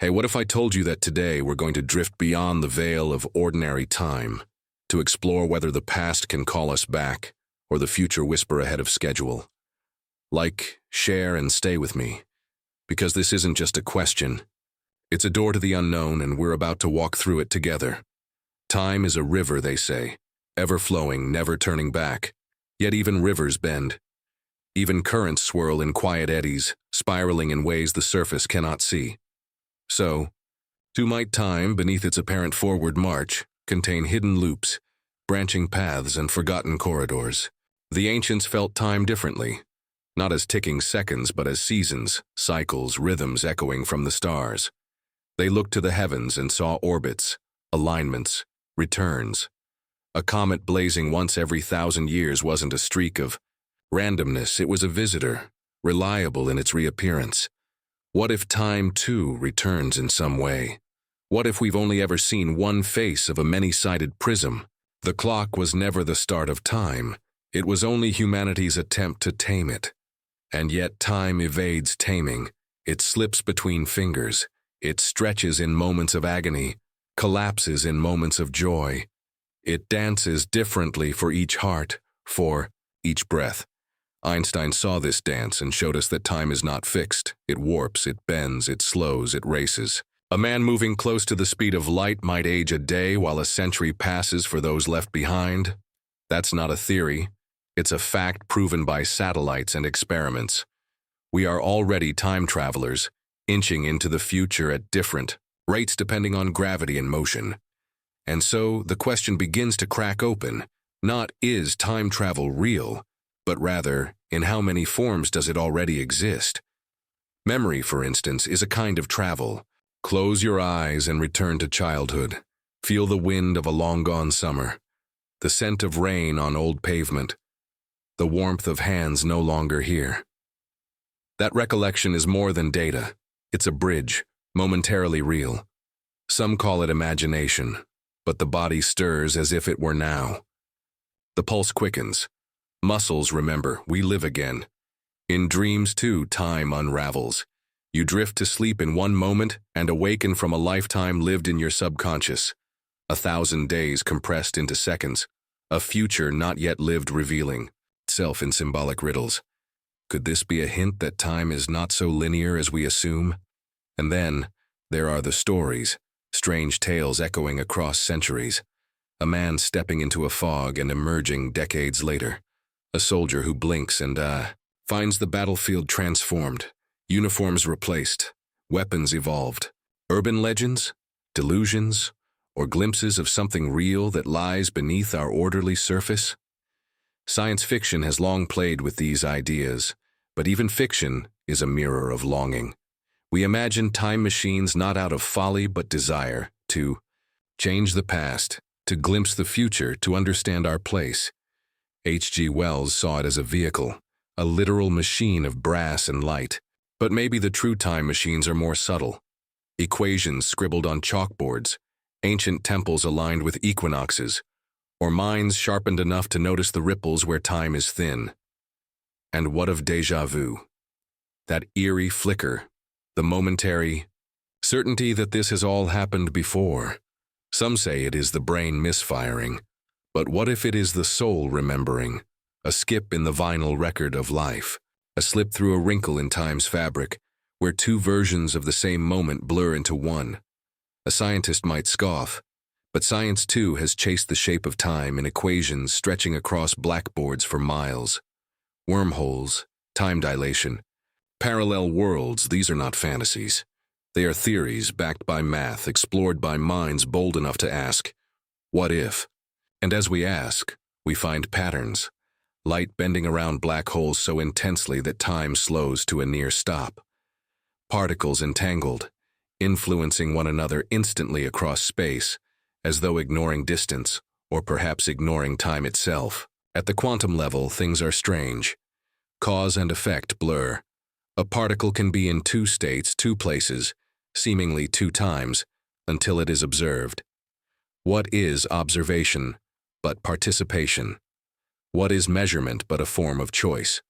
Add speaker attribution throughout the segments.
Speaker 1: Hey, what if I told you that today we're going to drift beyond the veil of ordinary time to explore whether the past can call us back or the future whisper ahead of schedule? Like, share, and stay with me, because this isn't just a question. It's a door to the unknown, and we're about to walk through it together. Time is a river, they say, ever-flowing, never turning back. Yet even rivers bend. Even currents swirl in quiet eddies, spiraling in ways the surface cannot see. So, too might time, beneath its apparent forward march, contain hidden loops, branching paths, and forgotten corridors. The ancients felt time differently, not as ticking seconds, but as seasons, cycles, rhythms echoing from the stars. They looked to the heavens and saw orbits, alignments, returns. A comet blazing once every 1,000 years wasn't a streak of randomness, it was a visitor, reliable in its reappearance. What if time, too, returns in some way? What if we've only ever seen one face of a many-sided prism? The clock was never the start of time. It was only humanity's attempt to tame it. And yet time evades taming. It slips between fingers. It stretches in moments of agony, collapses in moments of joy. It dances differently for each heart, for each breath. Einstein saw this dance and showed us that time is not fixed. It warps, it bends, it slows, it races. A man moving close to the speed of light might age a day while a century passes for those left behind. That's not a theory. It's a fact proven by satellites and experiments. We are already time travelers, inching into the future at different rates depending on gravity and motion. And so the question begins to crack open. Not is time travel real, but rather, in how many forms does it already exist? Memory, for instance, is a kind of travel. Close your eyes and return to childhood. Feel the wind of a long-gone summer, the scent of rain on old pavement, the warmth of hands no longer here. That recollection is more than data. It's a bridge, momentarily real. Some call it imagination, but the body stirs as if it were now. The pulse quickens. Muscles remember, we live again. In dreams, too, time unravels. You drift to sleep in one moment and awaken from a lifetime lived in your subconscious. 1,000 days compressed into seconds. A future not yet lived revealing itself in symbolic riddles. Could this be a hint that time is not so linear as we assume? And then, there are the stories, strange tales echoing across centuries. A man stepping into a fog and emerging decades later. A soldier who blinks and, finds the battlefield transformed, uniforms replaced, weapons evolved. Urban legends, delusions, or glimpses of something real that lies beneath our orderly surface? Science fiction has long played with these ideas, but even fiction is a mirror of longing. We imagine time machines not out of folly but desire, to change the past, to glimpse the future, to understand our place. H.G. Wells saw it as a vehicle, a literal machine of brass and light. But maybe the true time machines are more subtle. Equations scribbled on chalkboards, ancient temples aligned with equinoxes, or minds sharpened enough to notice the ripples where time is thin. And what of déjà vu? That eerie flicker, the momentary certainty that this has all happened before. Some say it is the brain misfiring. But what if it is the soul remembering, a skip in the vinyl record of life, a slip through a wrinkle in time's fabric, where two versions of the same moment blur into one? A scientist might scoff, but science too has chased the shape of time in equations stretching across blackboards for miles. Wormholes, time dilation, parallel worlds, these are not fantasies. They are theories backed by math, explored by minds bold enough to ask, what if? And as we ask, we find patterns, light bending around black holes so intensely that time slows to a near stop. Particles entangled, influencing one another instantly across space, as though ignoring distance, or perhaps ignoring time itself. At the quantum level, things are strange. Cause and effect blur. A particle can be in two states, two places, seemingly two times, until it is observed. What is observation but participation? What is measurement but a form of choice?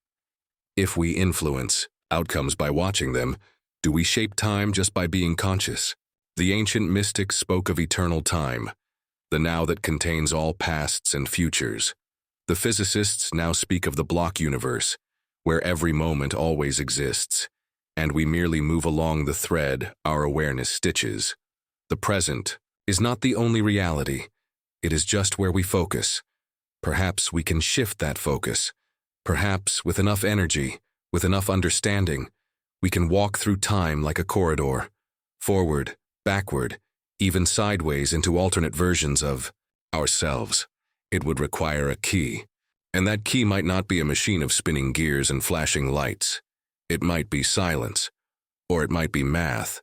Speaker 1: If we influence outcomes by watching them, Do we shape time just by being conscious? The ancient mystics spoke of eternal time, the now that contains all pasts and futures. The physicists now speak of the block universe, where every moment always exists, and we merely move along the thread our awareness stitches. The present is not the only reality. It is just where we focus. Perhaps we can shift that focus. Perhaps with enough energy, with enough understanding, we can walk through time like a corridor, forward, backward, even sideways into alternate versions of ourselves. It would require a key, and that key might not be a machine of spinning gears and flashing lights. It might be silence, or it might be math,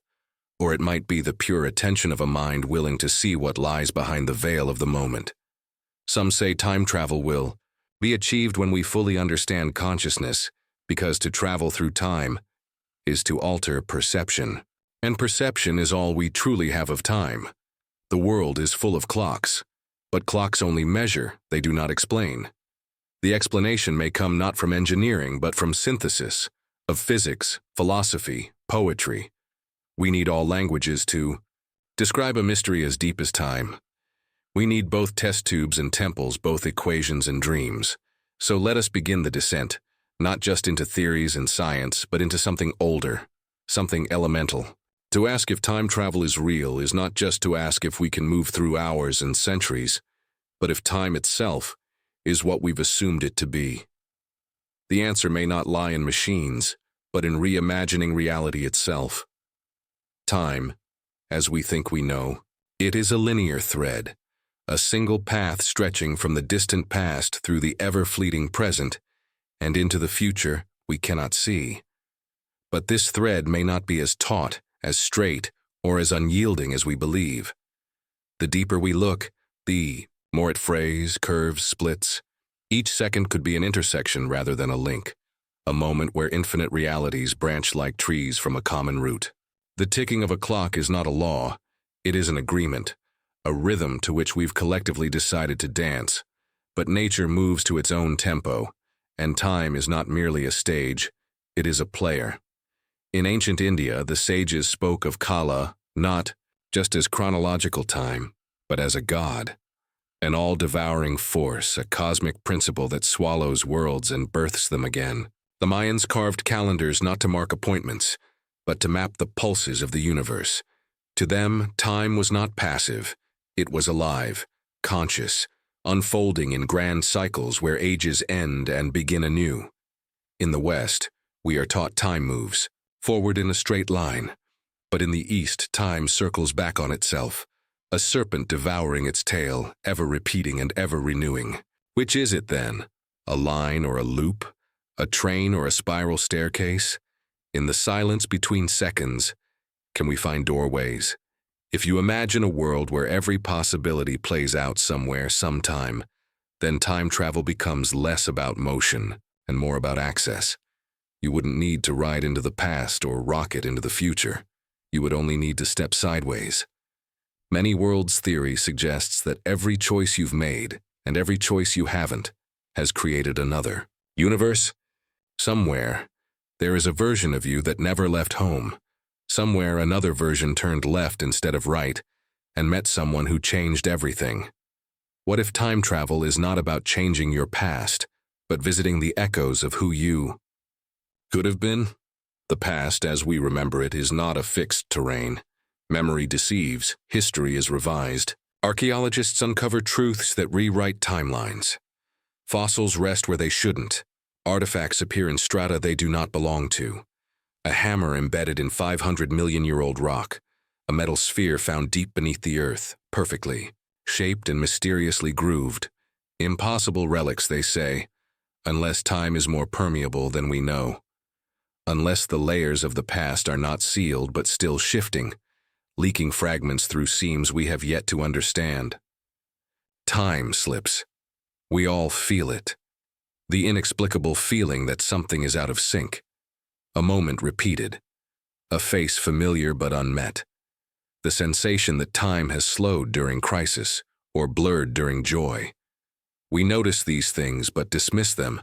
Speaker 1: or it might be the pure attention of a mind willing to see what lies behind the veil of the moment. Some say time travel will be achieved when we fully understand consciousness, because to travel through time is to alter perception. And perception is all we truly have of time. The world is full of clocks, but clocks only measure, they do not explain. The explanation may come not from engineering, but from synthesis of physics, philosophy, poetry. We need all languages to describe a mystery as deep as time. We need both test tubes and temples, both equations and dreams. So let us begin the descent, not just into theories and science, but into something older, something elemental. To ask if time travel is real is not just to ask if we can move through hours and centuries, but if time itself is what we've assumed it to be. The answer may not lie in machines, but in reimagining reality itself. Time, as we think we know, it is a linear thread, a single path stretching from the distant past through the ever-fleeting present and into the future we cannot see. But this thread may not be as taut, as straight, or as unyielding as we believe. The deeper we look, the more it frays, curves, splits. Each second could be an intersection rather than a link, a moment where infinite realities branch like trees from a common root. The ticking of a clock is not a law, it is an agreement, a rhythm to which we've collectively decided to dance. But nature moves to its own tempo, and time is not merely a stage, it is a player. In ancient India, the sages spoke of Kala not just as chronological time, but as a god, an all-devouring force, a cosmic principle that swallows worlds and births them again. The Mayans carved calendars not to mark appointments, but to map the pulses of the universe. To them, time was not passive, it was alive, conscious, unfolding in grand cycles where ages end and begin anew. In the West, we are taught time moves, forward in a straight line, but in the East, time circles back on itself, a serpent devouring its tail, ever repeating and ever renewing. Which is it then? A line or a loop? A train or a spiral staircase? In the silence between seconds, can we find doorways? If you imagine a world where every possibility plays out somewhere, sometime, then time travel becomes less about motion and more about access. You wouldn't need to ride into the past or rocket into the future. You would only need to step sideways. Many worlds theory suggests that every choice you've made and every choice you haven't has created another universe. Somewhere, there is a version of you that never left home. Somewhere another version turned left instead of right and met someone who changed everything. What if time travel is not about changing your past, but visiting the echoes of who you could have been? The past, as we remember it, is not a fixed terrain. Memory deceives, history is revised. Archaeologists uncover truths that rewrite timelines. Fossils rest where they shouldn't. Artifacts appear in strata they do not belong to. A hammer embedded in 500-million-year-old rock. A metal sphere found deep beneath the earth, perfectly, shaped and mysteriously grooved. Impossible relics, they say, unless time is more permeable than we know. Unless the layers of the past are not sealed but still shifting, leaking fragments through seams we have yet to understand. Time slips. We all feel it. The inexplicable feeling that something is out of sync. A moment repeated. A face familiar but unmet. The sensation that time has slowed during crisis or blurred during joy. We notice these things but dismiss them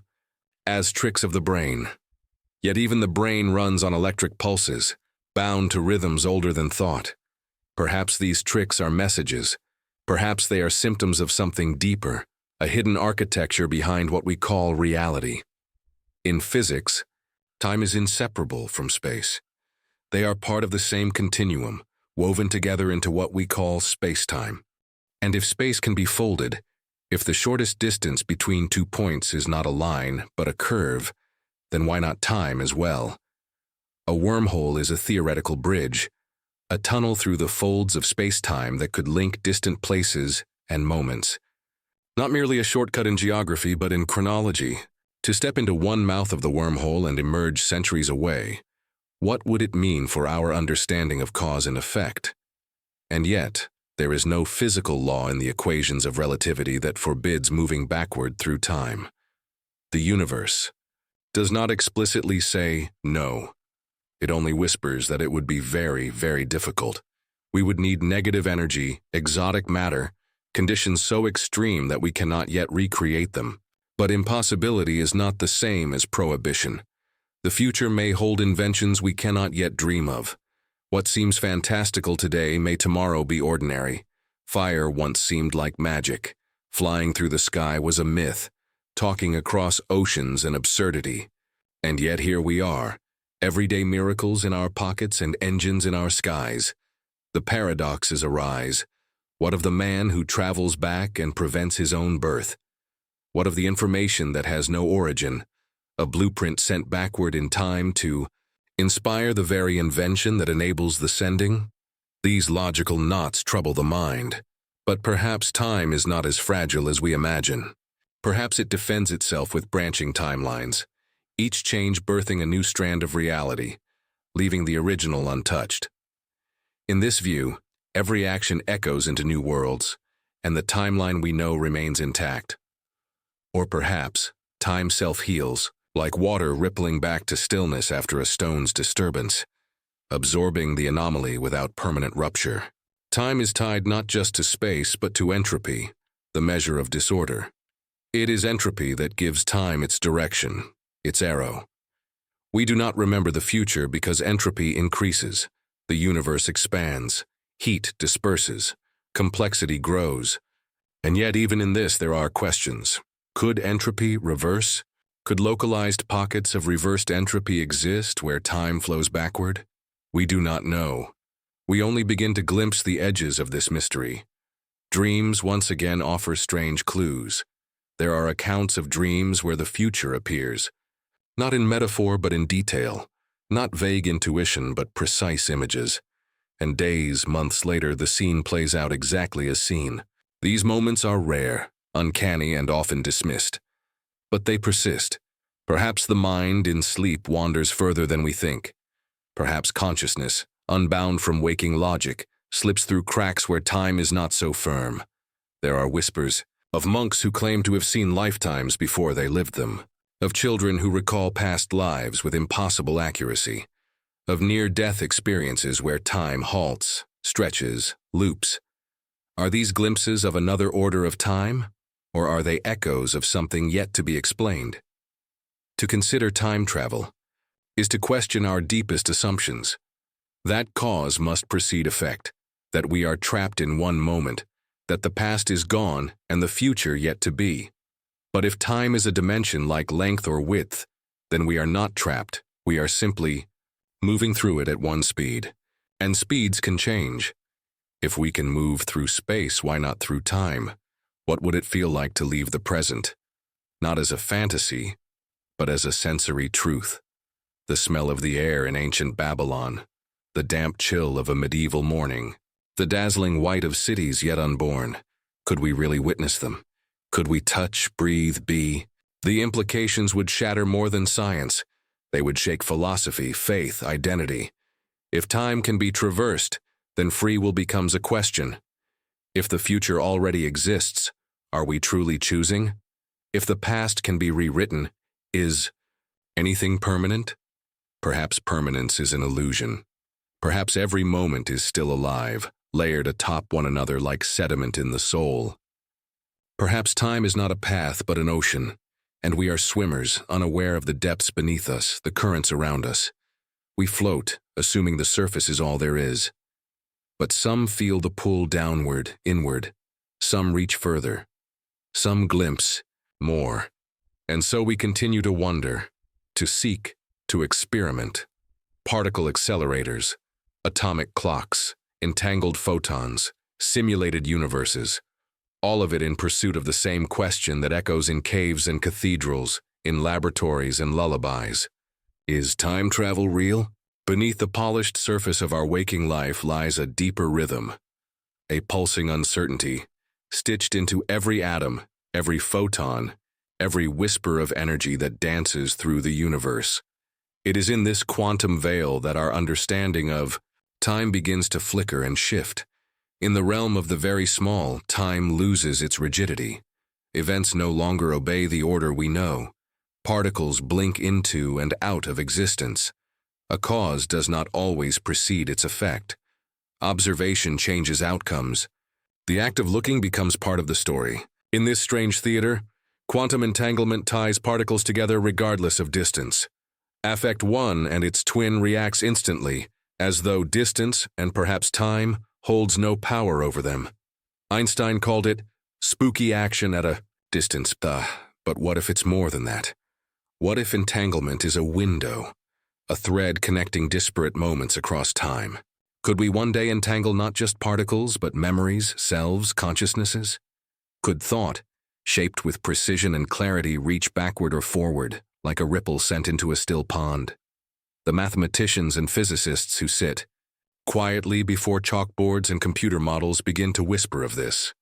Speaker 1: as tricks of the brain. Yet even the brain runs on electric pulses. bound to rhythms older than thought. Perhaps these tricks are messages. Perhaps they are symptoms of something deeper, a hidden architecture behind what we call reality. In physics, time is inseparable from space. They are part of the same continuum, woven together into what we call spacetime. And if space can be folded, if the shortest distance between 2 points is not a line, but a curve, then why not time as well? A wormhole is a theoretical bridge, a tunnel through the folds of space-time that could link distant places and moments. Not merely a shortcut in geography, but in chronology. To step into one mouth of the wormhole and emerge centuries away, what would it mean for our understanding of cause and effect? And yet, there is no physical law in the equations of relativity that forbids moving backward through time. The universe does not explicitly say no. It only whispers that it would be very, very difficult. We would need negative energy, exotic matter, conditions so extreme that we cannot yet recreate them. But impossibility is not the same as prohibition. The future may hold inventions we cannot yet dream of. What seems fantastical today may tomorrow be ordinary. Fire once seemed like magic. Flying through the sky was a myth. Talking across oceans an absurdity. And yet here we are. Everyday miracles in our pockets and engines in our skies. The paradoxes arise. What of the man who travels back and prevents his own birth? What of the information that has no origin? A blueprint sent backward in time to inspire the very invention that enables the sending? These logical knots trouble the mind. But perhaps time is not as fragile as we imagine. Perhaps it defends itself with branching timelines, each change birthing a new strand of reality, leaving the original untouched. In this view, every action echoes into new worlds, and the timeline we know remains intact. Or perhaps, time self-heals, like water rippling back to stillness after a stone's disturbance, absorbing the anomaly without permanent rupture. Time is tied not just to space, but to entropy, the measure of disorder. It is entropy that gives time its direction, its arrow. We do not remember the future because entropy increases, the universe expands, heat disperses, complexity grows. And yet even in this there are questions. Could entropy reverse? Could localized pockets of reversed entropy exist where time flows backward? We do not know. We only begin to glimpse the edges of this mystery. Dreams once again offer strange clues. There are accounts of dreams where the future appears, not in metaphor but in detail, not vague intuition but precise images. And days, months later, the scene plays out exactly as seen. These moments are rare, uncanny, and often dismissed. But they persist. Perhaps the mind in sleep wanders further than we think. Perhaps consciousness, unbound from waking logic, slips through cracks where time is not so firm. There are whispers of monks who claim to have seen lifetimes before they lived them, of children who recall past lives with impossible accuracy, of near-death experiences where time halts, stretches, loops. Are these glimpses of another order of time, or are they echoes of something yet to be explained? To consider time travel is to question our deepest assumptions. That cause must precede effect, that we are trapped in one moment, that the past is gone and the future yet to be. But if time is a dimension like length or width, then we are not trapped, we are simply moving through it at one speed. And speeds can change. If we can move through space, why not through time? What would it feel like to leave the present? Not as a fantasy, but as a sensory truth. The smell of the air in ancient Babylon, the damp chill of a medieval morning, the dazzling white of cities yet unborn. Could we really witness them? Could we touch, breathe, be? The implications would shatter more than science. They would shake philosophy, faith, identity. If time can be traversed, then free will becomes a question. If the future already exists, are we truly choosing? If the past can be rewritten, is anything permanent? Perhaps permanence is an illusion. Perhaps every moment is still alive, layered atop one another like sediment in the soul. Perhaps time is not a path but an ocean, and we are swimmers, unaware of the depths beneath us, the currents around us. We float, assuming the surface is all there is. But some feel the pull downward, inward. Some reach further. Some glimpse more. And so we continue to wonder, to seek, to experiment. Particle accelerators, atomic clocks, entangled photons, simulated universes. All of it in pursuit of the same question that echoes in caves and cathedrals, in laboratories and lullabies. Is time travel real? Beneath the polished surface of our waking life lies a deeper rhythm, a pulsing uncertainty, stitched into every atom, every photon, every whisper of energy that dances through the universe. It is in this quantum veil that our understanding of time begins to flicker and shift. In the realm of the very small, time loses its rigidity. Events no longer obey the order we know. Particles blink into and out of existence. A cause does not always precede its effect. Observation changes outcomes. The act of looking becomes part of the story. In this strange theater, quantum entanglement ties particles together regardless of distance. Affect one and its twin reacts instantly, as though distance, and perhaps time, holds no power over them. Einstein called it spooky action at a distance. But what if it's more than that? What if entanglement is a window? A thread connecting disparate moments across time. Could we one day entangle not just particles, but memories, selves, consciousnesses? Could thought, shaped with precision and clarity, reach backward or forward, like a ripple sent into a still pond? The mathematicians and physicists who sit quietly before chalkboards and computer models begin to whisper of this.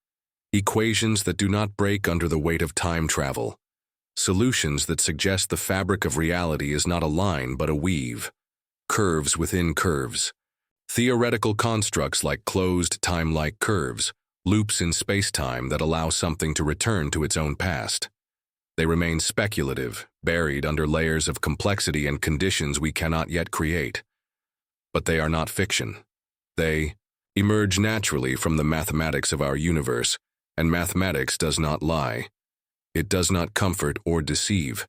Speaker 1: Equations that do not break under the weight of time travel. Solutions that suggest the fabric of reality is not a line but a weave. Curves within curves. Theoretical constructs like closed time-like curves, loops in spacetime that allow something to return to its own past. They remain speculative, buried under layers of complexity and conditions we cannot yet create. But they are not fiction. They emerge naturally from the mathematics of our universe, and mathematics does not lie. It does not comfort or deceive.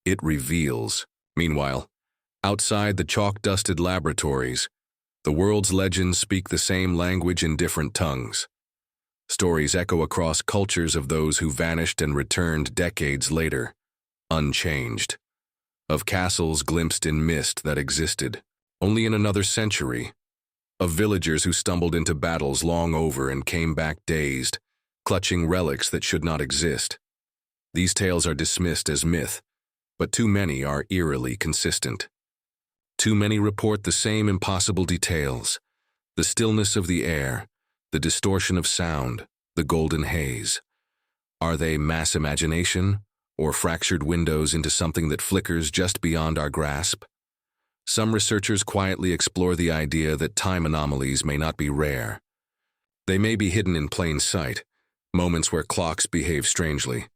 Speaker 1: It reveals. Meanwhile, outside the chalk-dusted laboratories, the world's legends speak the same language in different tongues. Stories echo across cultures of those who vanished and returned decades later, unchanged. Of castles glimpsed in mist that existed only in another century. Of villagers who stumbled into battles long over and came back dazed, clutching relics that should not exist. These tales are dismissed as myth, but too many are eerily consistent. Too many report the same impossible details: the stillness of the air, the distortion of sound, the golden haze. Are they mass imagination, or fractured windows into something that flickers just beyond our grasp? Some researchers quietly explore the idea that time anomalies may not be rare. They may be hidden in plain sight, moments where clocks behave strangely,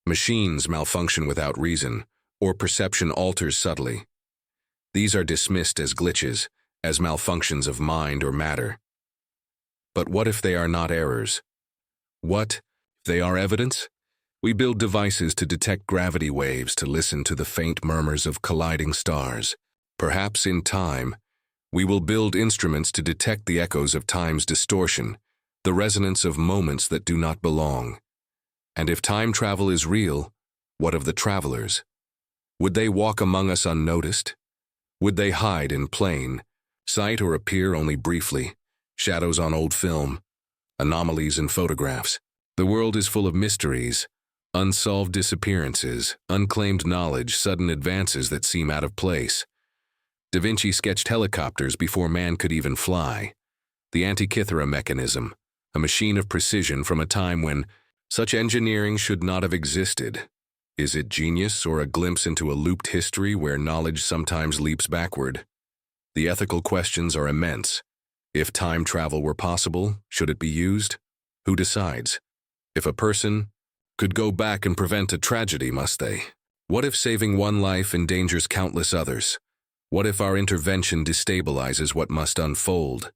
Speaker 1: machines malfunction without reason, or perception alters subtly. These are dismissed as glitches, as malfunctions of mind or matter. But what if they are not errors? What if they are evidence? We build devices to detect gravity waves, to listen to the faint murmurs of colliding stars. Perhaps in time, we will build instruments to detect the echoes of time's distortion, the resonance of moments that do not belong. And if time travel is real, what of the travelers? Would they walk among us unnoticed? Would they hide in plain sight or appear only briefly, shadows on old film, anomalies in photographs? The world is full of mysteries, unsolved disappearances, unclaimed knowledge, sudden advances that seem out of place. Da Vinci sketched helicopters before man could even fly. The Antikythera mechanism, a machine of precision from a time when such engineering should not have existed. Is it genius or a glimpse into a looped history where knowledge sometimes leaps backward? The ethical questions are immense. If time travel were possible, should it be used? Who decides? If a person could go back and prevent a tragedy, must they? What if saving one life endangers countless others? What if our intervention destabilizes what must unfold?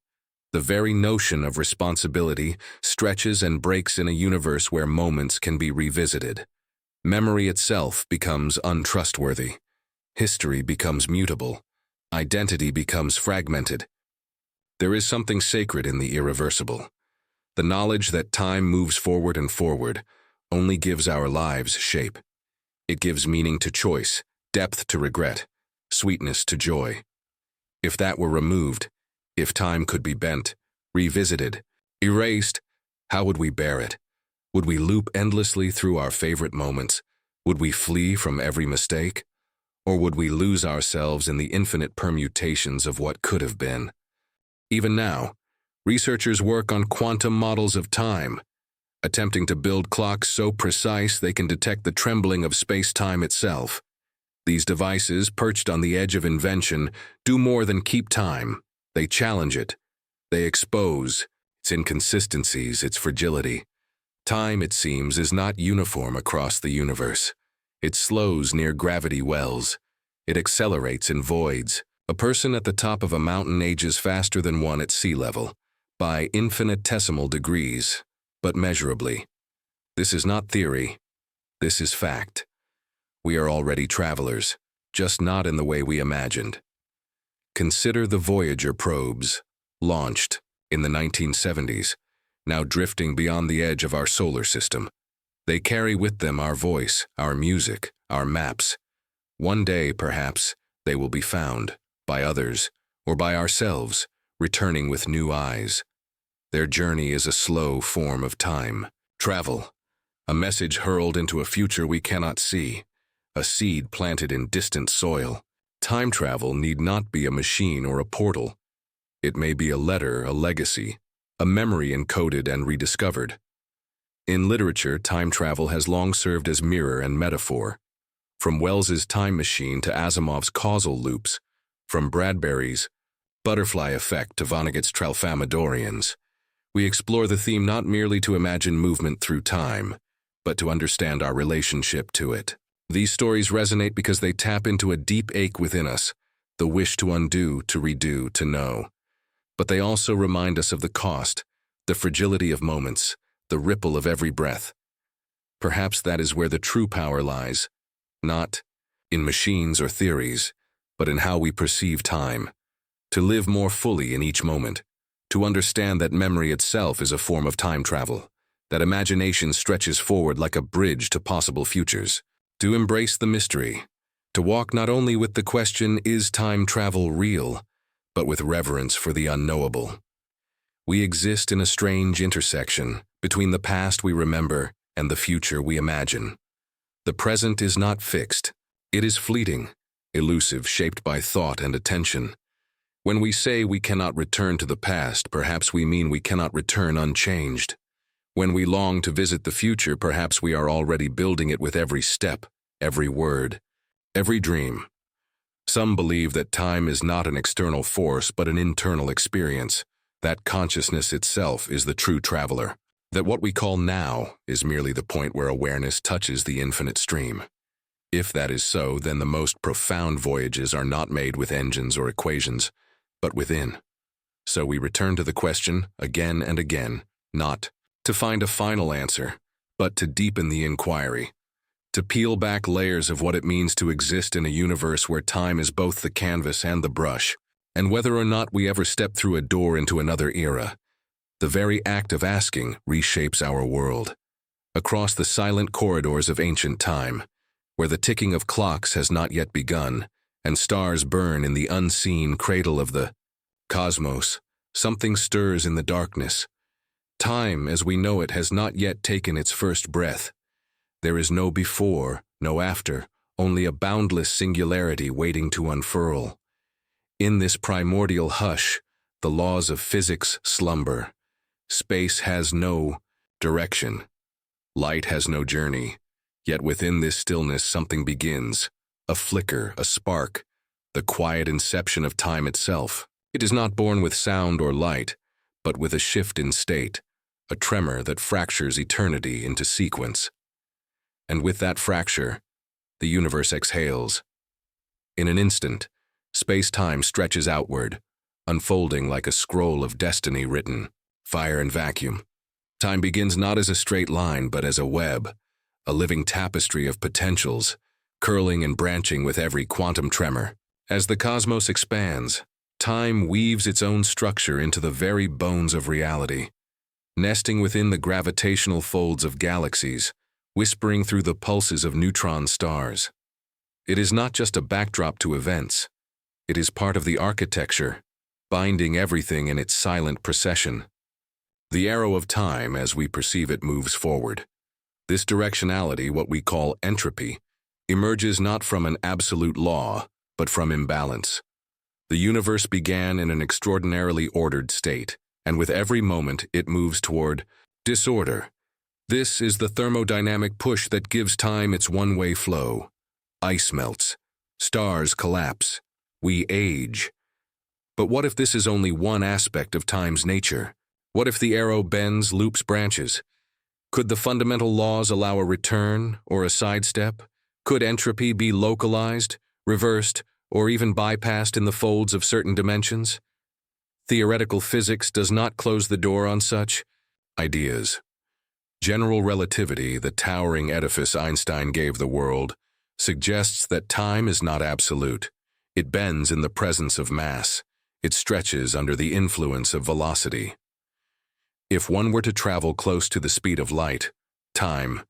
Speaker 1: The very notion of responsibility stretches and breaks in a universe where moments can be revisited. Memory itself becomes untrustworthy. History becomes mutable. Identity becomes fragmented. There is something sacred in the irreversible. The knowledge that time moves forward and forward only gives our lives shape. It gives meaning to choice, depth to regret, sweetness to joy. If that were removed, if time could be bent, revisited, erased, how would we bear it? Would we loop endlessly through our favorite moments? Would we flee from every mistake? Or would we lose ourselves in the infinite permutations of what could have been? Even now, researchers work on quantum models of time, attempting to build clocks so precise they can detect the trembling of space-time itself. These devices, perched on the edge of invention, do more than keep time. They challenge it. They expose its inconsistencies, its fragility. Time, it seems, is not uniform across the universe. It slows near gravity wells. It accelerates in voids. A person at the top of a mountain ages faster than one at sea level, by infinitesimal degrees, but measurably. This is not theory. This is fact. We are already travelers, just not in the way we imagined. Consider the Voyager probes, launched in the 1970s, now drifting beyond the edge of our solar system. They carry with them our voice, our music, our maps. One day, perhaps, they will be found, by others, or by ourselves, returning with new eyes. Their journey is a slow form of time travel, a message hurled into a future we cannot see, a seed planted in distant soil. Time travel need not be a machine or a portal. It may be a letter, a legacy, a memory encoded and rediscovered. In literature, time travel has long served as mirror and metaphor. From Wells's Time Machine to Asimov's causal loops, from Bradbury's butterfly effect to Vonnegut's Tralfamadorians, we explore the theme not merely to imagine movement through time, but to understand our relationship to it. These stories resonate because they tap into a deep ache within us, the wish to undo, to redo, to know. But they also remind us of the cost, the fragility of moments, the ripple of every breath. Perhaps that is where the true power lies, not in machines or theories, but in how we perceive time. To live more fully in each moment, to understand that memory itself is a form of time travel, that imagination stretches forward like a bridge to possible futures, to embrace the mystery, to walk not only with the question, is time travel real, but with reverence for the unknowable. We exist in a strange intersection between the past we remember and the future we imagine. The present is not fixed. It is fleeting, elusive, shaped by thought and attention. When we say we cannot return to the past, perhaps we mean we cannot return unchanged. When we long to visit the future, perhaps we are already building it with every step, every word, every dream. Some believe that time is not an external force but an internal experience, that consciousness itself is the true traveler, that what we call now is merely the point where awareness touches the infinite stream. If that is so, then the most profound voyages are not made with engines or equations, but within. So we return to the question again and again, not to find a final answer, but to deepen the inquiry, to peel back layers of what it means to exist in a universe where time is both the canvas and the brush, and whether or not we ever step through a door into another era. The very act of asking reshapes our world. Across the silent corridors of ancient time, where the ticking of clocks has not yet begun, and stars burn in the unseen cradle of the cosmos, something stirs in the darkness. Time, as we know it, has not yet taken its first breath. There is no before, no after, only a boundless singularity waiting to unfurl. In this primordial hush, the laws of physics slumber. Space has no direction. Light has no journey. Yet within this stillness something begins. A flicker, a spark, the quiet inception of time itself. It is not born with sound or light, but with a shift in state, a tremor that fractures eternity into sequence. And with that fracture, the universe exhales. In an instant, space-time stretches outward, unfolding like a scroll of destiny written, fire and vacuum. Time begins not as a straight line, but as a web, a living tapestry of potentials, curling and branching with every quantum tremor. As the cosmos expands, time weaves its own structure into the very bones of reality, nesting within the gravitational folds of galaxies, whispering through the pulses of neutron stars. It is not just a backdrop to events. It is part of the architecture, binding everything in its silent procession. The arrow of time, as we perceive it, moves forward. This directionality, what we call entropy, emerges not from an absolute law, but from imbalance. The universe began in an extraordinarily ordered state, and with every moment it moves toward disorder. This is the thermodynamic push that gives time its one-way flow. Ice melts. Stars collapse. We age. But what if this is only one aspect of time's nature? What if the arrow bends, loops, branches? Could the fundamental laws allow a return or a sidestep? Could entropy be localized, reversed, or even bypassed in the folds of certain dimensions? Theoretical physics does not close the door on such ideas. General relativity, the towering edifice Einstein gave the world, suggests that time is not absolute. It bends in the presence of mass. It stretches under the influence of velocity. If one were to travel close to the speed of light, time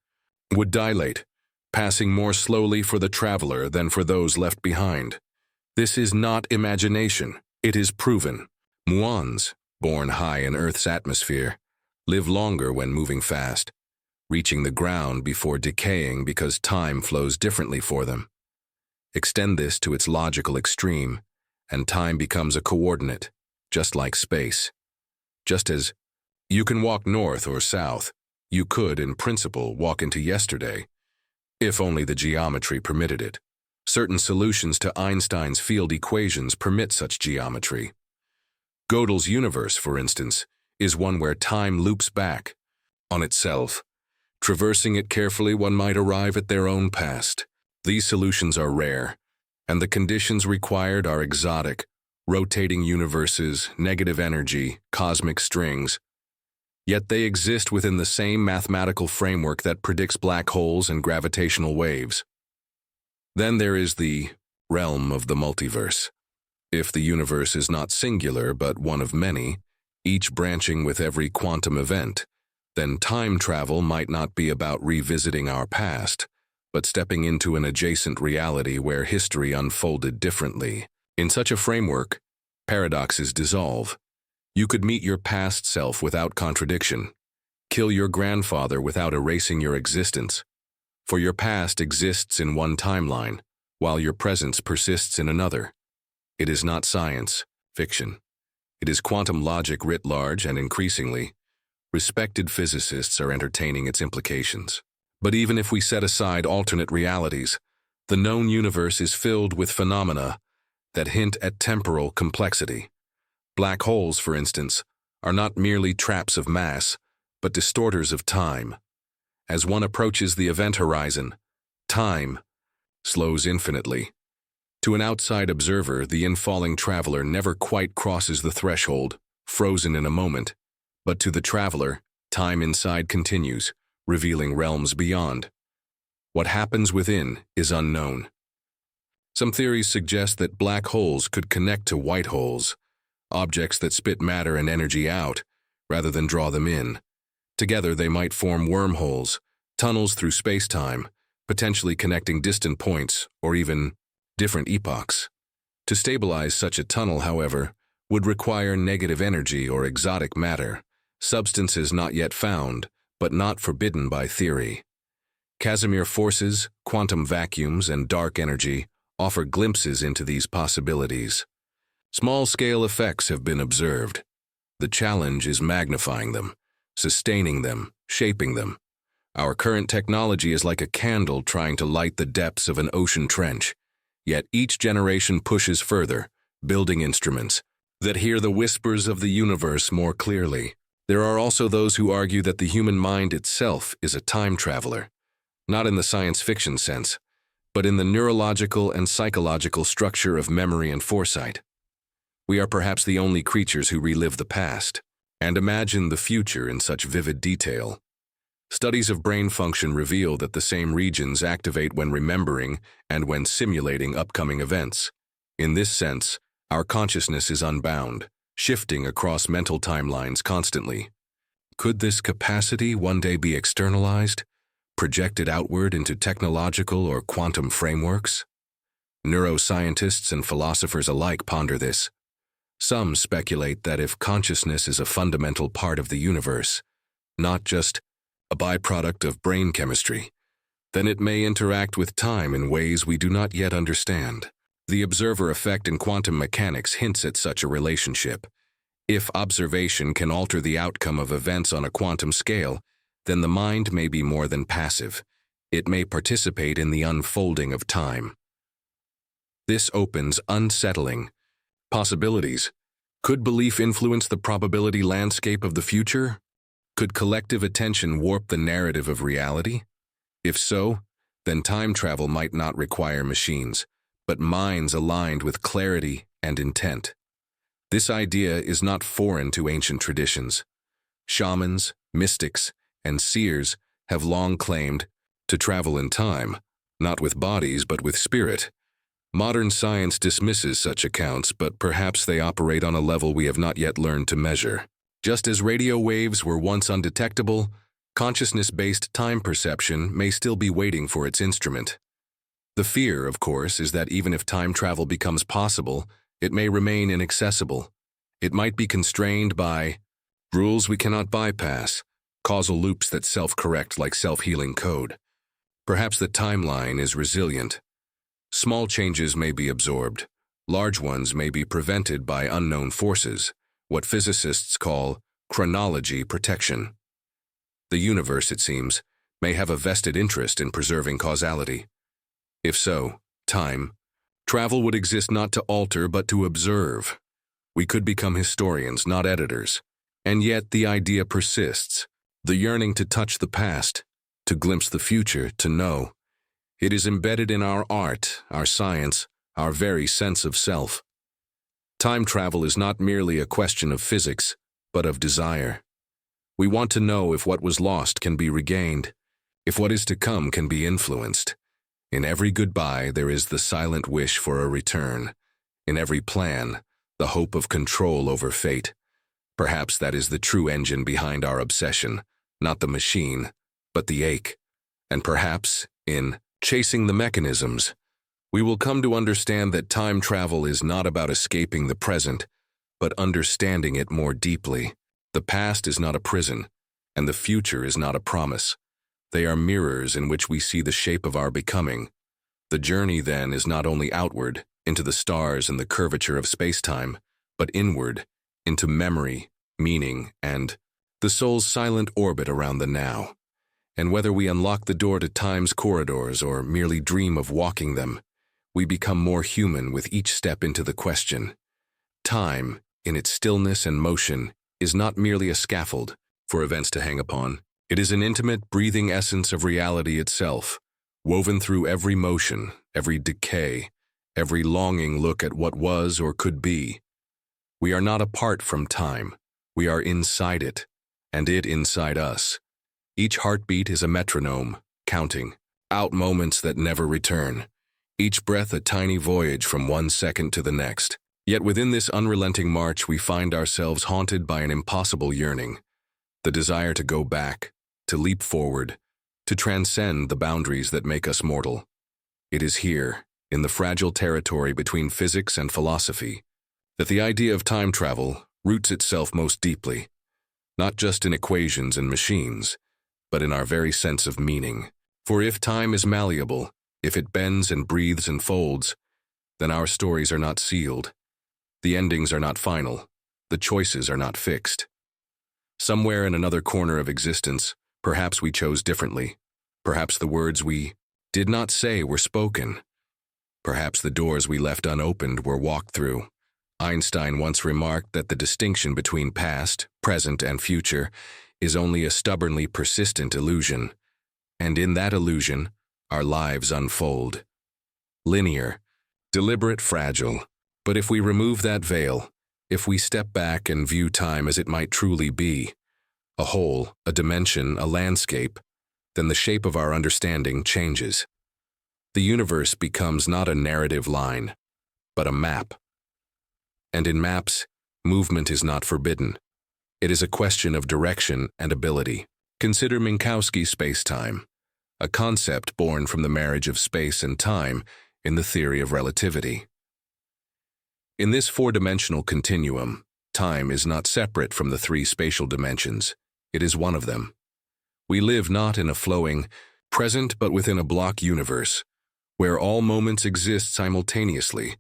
Speaker 1: would dilate, passing more slowly for the traveler than for those left behind. This is not imagination. It is proven. Muons, born high in Earth's atmosphere, live longer when moving fast, reaching the ground before decaying because time flows differently for them. Extend this to its logical extreme, and time becomes a coordinate, just like space. Just as you can walk north or south, you could, in principle, walk into yesterday, if only the geometry permitted it. Certain solutions to Einstein's field equations permit such geometry. Gödel's universe, for instance, is one where time loops back on itself. Traversing it carefully, one might arrive at their own past. These solutions are rare, and the conditions required are exotic: rotating universes, negative energy, cosmic strings. Yet they exist within the same mathematical framework that predicts black holes and gravitational waves. Then there is the realm of the multiverse. If the universe is not singular but one of many, each branching with every quantum event, then time travel might not be about revisiting our past, but stepping into an adjacent reality where history unfolded differently. In such a framework, paradoxes dissolve. You could meet your past self without contradiction, kill your grandfather without erasing your existence, for your past exists in one timeline, while your presence persists in another. It is not science fiction. It is quantum logic writ large, and increasingly, respected physicists are entertaining its implications. But even if we set aside alternate realities, the known universe is filled with phenomena that hint at temporal complexity. Black holes, for instance, are not merely traps of mass, but distorters of time. As one approaches the event horizon, time slows infinitely. To an outside observer, the infalling traveler never quite crosses the threshold, frozen in a moment. But to the traveler, time inside continues, revealing realms beyond. What happens within is unknown. Some theories suggest that black holes could connect to white holes, objects that spit matter and energy out, rather than draw them in. Together they might form wormholes, tunnels through spacetime, potentially connecting distant points or even different epochs. To stabilize such a tunnel, however, would require negative energy or exotic matter, substances not yet found, but not forbidden by theory. Casimir forces, quantum vacuums, and dark energy offer glimpses into these possibilities. Small-scale effects have been observed. The challenge is magnifying them, sustaining them, shaping them. Our current technology is like a candle trying to light the depths of an ocean trench, yet each generation pushes further, building instruments that hear the whispers of the universe more clearly. There are also those who argue that the human mind itself is a time traveler, not in the science fiction sense, but in the neurological and psychological structure of memory and foresight. We are perhaps the only creatures who relive the past and imagine the future in such vivid detail. Studies of brain function reveal that the same regions activate when remembering and when simulating upcoming events. In this sense, our consciousness is unbound, shifting across mental timelines constantly. Could this capacity one day be externalized, projected outward into technological or quantum frameworks? Neuroscientists and philosophers alike ponder this. Some speculate that if consciousness is a fundamental part of the universe, not just a byproduct of brain chemistry, then it may interact with time in ways we do not yet understand. The observer effect in quantum mechanics hints at such a relationship. If observation can alter the outcome of events on a quantum scale, then the mind may be more than passive. It may participate in the unfolding of time. This opens unsettling possibilities. Could belief influence the probability landscape of the future? Could collective attention warp the narrative of reality? If so, then time travel might not require machines, but minds aligned with clarity and intent. This idea is not foreign to ancient traditions. Shamans, mystics, and seers have long claimed to travel in time, not with bodies but with spirit. Modern science dismisses such accounts, but perhaps they operate on a level we have not yet learned to measure. Just as radio waves were once undetectable, consciousness-based time perception may still be waiting for its instrument. The fear, of course, is that even if time travel becomes possible, it may remain inaccessible. It might be constrained by rules we cannot bypass, causal loops that self-correct like self-healing code. Perhaps the timeline is resilient. Small changes may be absorbed. Large ones may be prevented by unknown forces, what physicists call chronology protection. The universe, it seems, may have a vested interest in preserving causality. If so, time travel would exist not to alter but to observe. We could become historians, not editors. And yet the idea persists, the yearning to touch the past, to glimpse the future, to know. It is embedded in our art, our science, our very sense of self. Time travel is not merely a question of physics, but of desire. We want to know if what was lost can be regained, if what is to come can be influenced. In every goodbye, there is the silent wish for a return. In every plan, the hope of control over fate. Perhaps that is the true engine behind our obsession, not the machine, but the ache. And perhaps, in chasing the mechanisms, we will come to understand that time travel is not about escaping the present, but understanding it more deeply. The past is not a prison, and the future is not a promise. They are mirrors in which we see the shape of our becoming. The journey, then, is not only outward, into the stars and the curvature of spacetime, but inward, into memory, meaning, and the soul's silent orbit around the now. And whether we unlock the door to time's corridors or merely dream of walking them, we become more human with each step into the question. Time, in its stillness and motion, is not merely a scaffold for events to hang upon. It is an intimate, breathing essence of reality itself, woven through every motion, every decay, every longing look at what was or could be. We are not apart from time. We are inside it, and it inside us. Each heartbeat is a metronome, counting out moments that never return. Each breath a tiny voyage from one second to the next. Yet within this unrelenting march, we find ourselves haunted by an impossible yearning. The desire to go back, to leap forward, to transcend the boundaries that make us mortal. It is here, in the fragile territory between physics and philosophy, that the idea of time travel roots itself most deeply, not just in equations and machines, but in our very sense of meaning. For if time is malleable, if it bends and breathes and folds, then our stories are not sealed. The endings are not final. The choices are not fixed. Somewhere in another corner of existence, perhaps we chose differently. Perhaps the words we did not say were spoken. Perhaps the doors we left unopened were walked through. Einstein once remarked that the distinction between past, present, and future is only a stubbornly persistent illusion. And in that illusion, our lives unfold. Linear, deliberate, fragile. But if we remove that veil, if we step back and view time as it might truly be, a whole, a dimension, a landscape, then the shape of our understanding changes. The universe becomes not a narrative line, but a map. And in maps, movement is not forbidden. It is a question of direction and ability. Consider Minkowski's spacetime, a concept born from the marriage of space and time in the theory of relativity. In this four-dimensional continuum, time is not separate from the three spatial dimensions. It is one of them. We live not in a flowing present but within a block universe, where all moments exist simultaneously,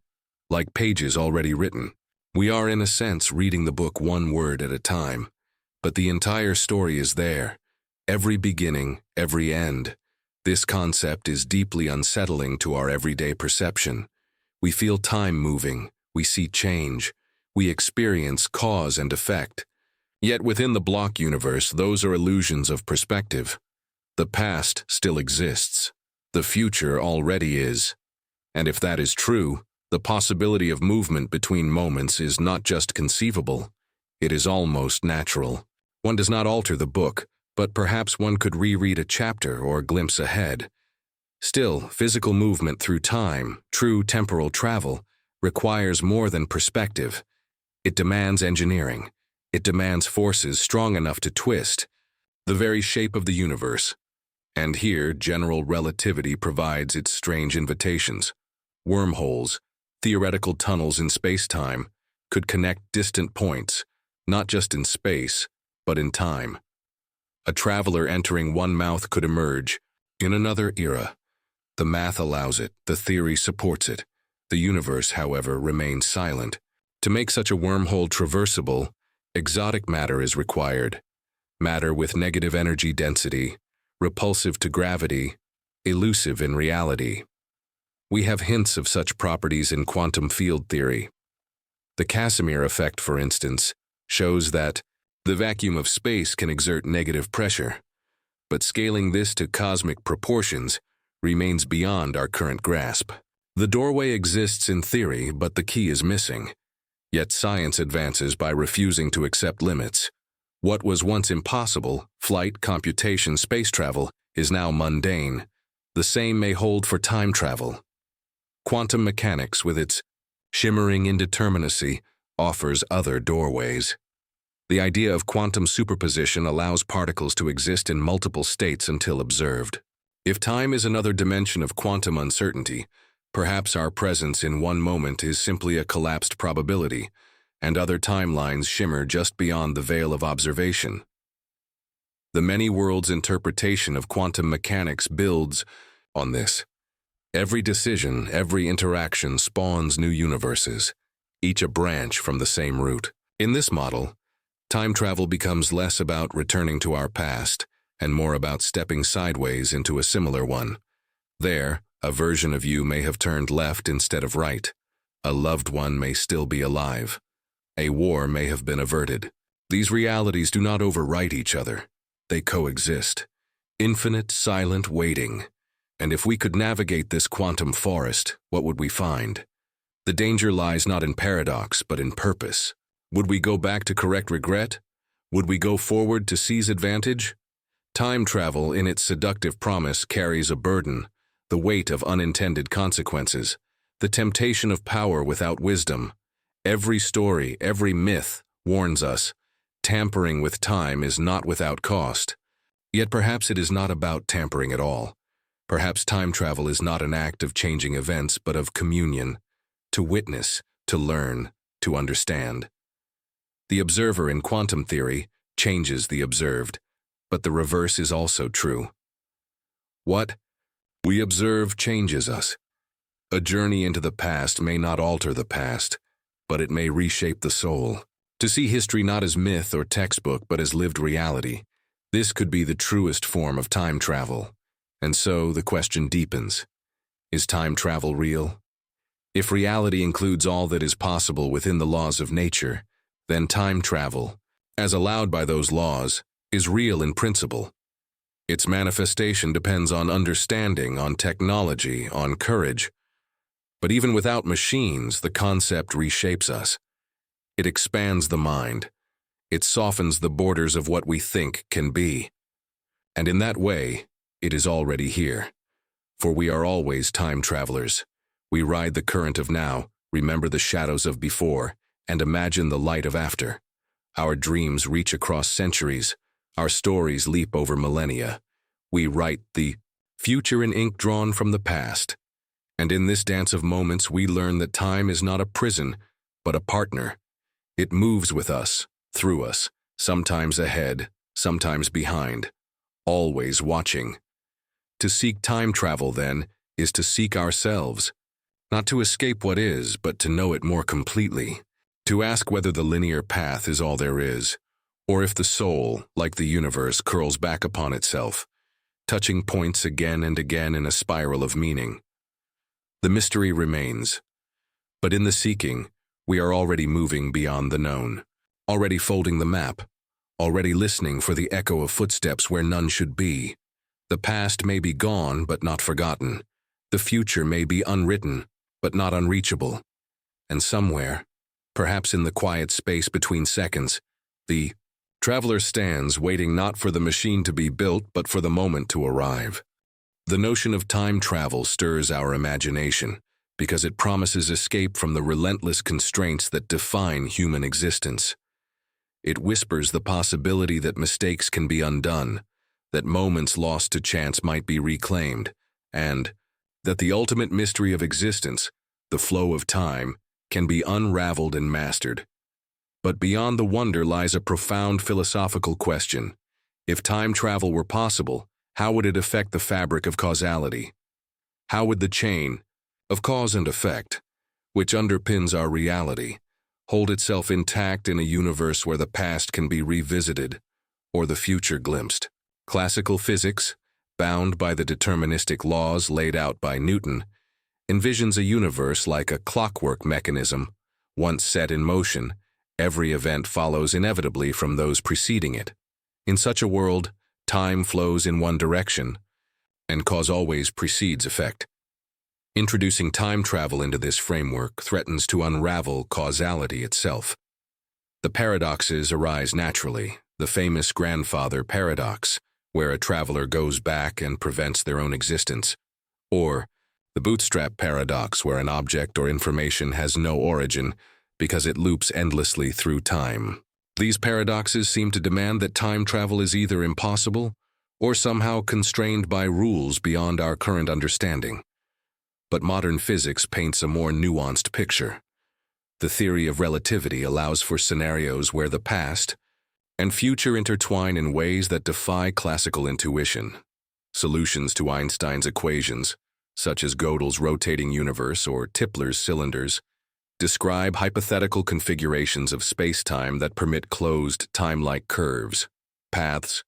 Speaker 1: like pages already written. We are in a sense reading the book one word at a time, but the entire story is there, every beginning, every end. This concept is deeply unsettling to our everyday perception. We feel time moving, we see change, we experience cause and effect. Yet within the block universe, those are illusions of perspective. The past still exists. The future already is. And if that is true, the possibility of movement between moments is not just conceivable, it is almost natural. One does not alter the book, but perhaps one could reread a chapter or glimpse ahead. Still, physical movement through time, true temporal travel, requires more than perspective. It demands engineering. It demands forces strong enough to twist the very shape of the universe. And here, general relativity provides its strange invitations. Wormholes, theoretical tunnels in space-time, could connect distant points, not just in space, but in time. A traveler entering one mouth could emerge in another era. The math allows it, the theory supports it. The universe, however, remains silent. To make such a wormhole traversable, exotic matter is required. Matter with negative energy density, repulsive to gravity, elusive in reality. We have hints of such properties in quantum field theory. The Casimir effect, for instance, shows that the vacuum of space can exert negative pressure, but scaling this to cosmic proportions remains beyond our current grasp. The doorway exists in theory, but the key is missing. Yet science advances by refusing to accept limits. What was once impossible, flight, computation, space travel, is now mundane. The same may hold for time travel. Quantum mechanics, with its shimmering indeterminacy, offers other doorways. The idea of quantum superposition allows particles to exist in multiple states until observed. If time is another dimension of quantum uncertainty, perhaps our presence in one moment is simply a collapsed probability, and other timelines shimmer just beyond the veil of observation. The many worlds interpretation of quantum mechanics builds on this. Every decision, every interaction spawns new universes, each a branch from the same root. In this model, time travel becomes less about returning to our past and more about stepping sideways into a similar one. There, a version of you may have turned left instead of right. A loved one may still be alive. A war may have been averted. These realities do not overwrite each other. They coexist. Infinite, silent waiting. And if we could navigate this quantum forest, what would we find? The danger lies not in paradox, but in purpose. Would we go back to correct regret? Would we go forward to seize advantage? Time travel, in its seductive promise, carries a burden, the weight of unintended consequences, the temptation of power without wisdom. Every story, every myth warns us, tampering with time is not without cost. Yet perhaps it is not about tampering at all. Perhaps time travel is not an act of changing events, but of communion, to witness, to learn, to understand. The observer in quantum theory changes the observed, but the reverse is also true. What we observe changes us. A journey into the past may not alter the past, but it may reshape the soul. To see history not as myth or textbook, but as lived reality, this could be the truest form of time travel. And so the question deepens. Is time travel real? If reality includes all that is possible within the laws of nature, then time travel, as allowed by those laws, is real in principle. Its manifestation depends on understanding, on technology, on courage. But even without machines, the concept reshapes us. It expands the mind. It softens the borders of what we think can be. And in that way, it is already here. For we are always time travelers. We ride the current of now, remember the shadows of before, and imagine the light of after. Our dreams reach across centuries, our stories leap over millennia. We write the future in ink drawn from the past. And in this dance of moments, we learn that time is not a prison, but a partner. It moves with us, through us, sometimes ahead, sometimes behind, always watching. To seek time travel, then, is to seek ourselves, not to escape what is, but to know it more completely. To ask whether the linear path is all there is, or if the soul, like the universe, curls back upon itself, touching points again and again in a spiral of meaning. The mystery remains, but in the seeking, we are already moving beyond the known, already folding the map, already listening for the echo of footsteps where none should be. The past may be gone, but not forgotten. The future may be unwritten, but not unreachable. And somewhere, perhaps in the quiet space between seconds, the traveler stands, waiting not for the machine to be built, but for the moment to arrive. The notion of time travel stirs our imagination because it promises escape from the relentless constraints that define human existence. It whispers the possibility that mistakes can be undone, that moments lost to chance might be reclaimed, and that the ultimate mystery of existence, the flow of time, can be unraveled and mastered. But beyond the wonder lies a profound philosophical question. If time travel were possible, how would it affect the fabric of causality? How would the chain of cause and effect, which underpins our reality, hold itself intact in a universe where the past can be revisited or the future glimpsed? Classical physics, bound by the deterministic laws laid out by Newton, envisions a universe like a clockwork mechanism. Once set in motion, every event follows inevitably from those preceding it. In such a world, time flows in one direction, and cause always precedes effect. Introducing time travel into this framework threatens to unravel causality itself. The paradoxes arise naturally, the famous grandfather paradox, where a traveler goes back and prevents their own existence, or the bootstrap paradox, where an object or information has no origin because it loops endlessly through time. These paradoxes seem to demand that time travel is either impossible or somehow constrained by rules beyond our current understanding. But modern physics paints a more nuanced picture. The theory of relativity allows for scenarios where the past and future intertwine in ways that defy classical intuition. Solutions to Einstein's equations, such as Gödel's rotating universe or Tipler's cylinders, describe hypothetical configurations of spacetime that permit closed, time-like curves, paths,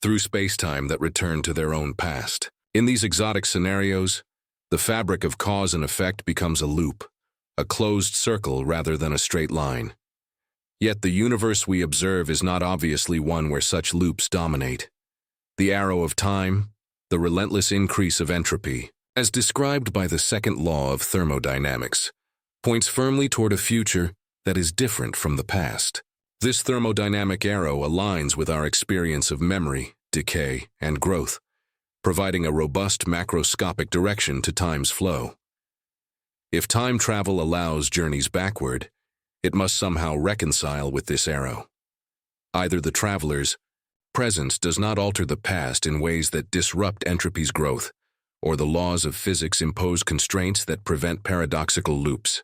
Speaker 1: through spacetime that return to their own past. In these exotic scenarios, the fabric of cause and effect becomes a loop, a closed circle rather than a straight line. Yet the universe we observe is not obviously one where such loops dominate. The arrow of time, the relentless increase of entropy, as described by the second law of thermodynamics, points firmly toward a future that is different from the past. This thermodynamic arrow aligns with our experience of memory, decay, and growth, providing a robust macroscopic direction to time's flow. If time travel allows journeys backward, it must somehow reconcile with this arrow. Either the traveler's presence does not alter the past in ways that disrupt entropy's growth, or the laws of physics impose constraints that prevent paradoxical loops.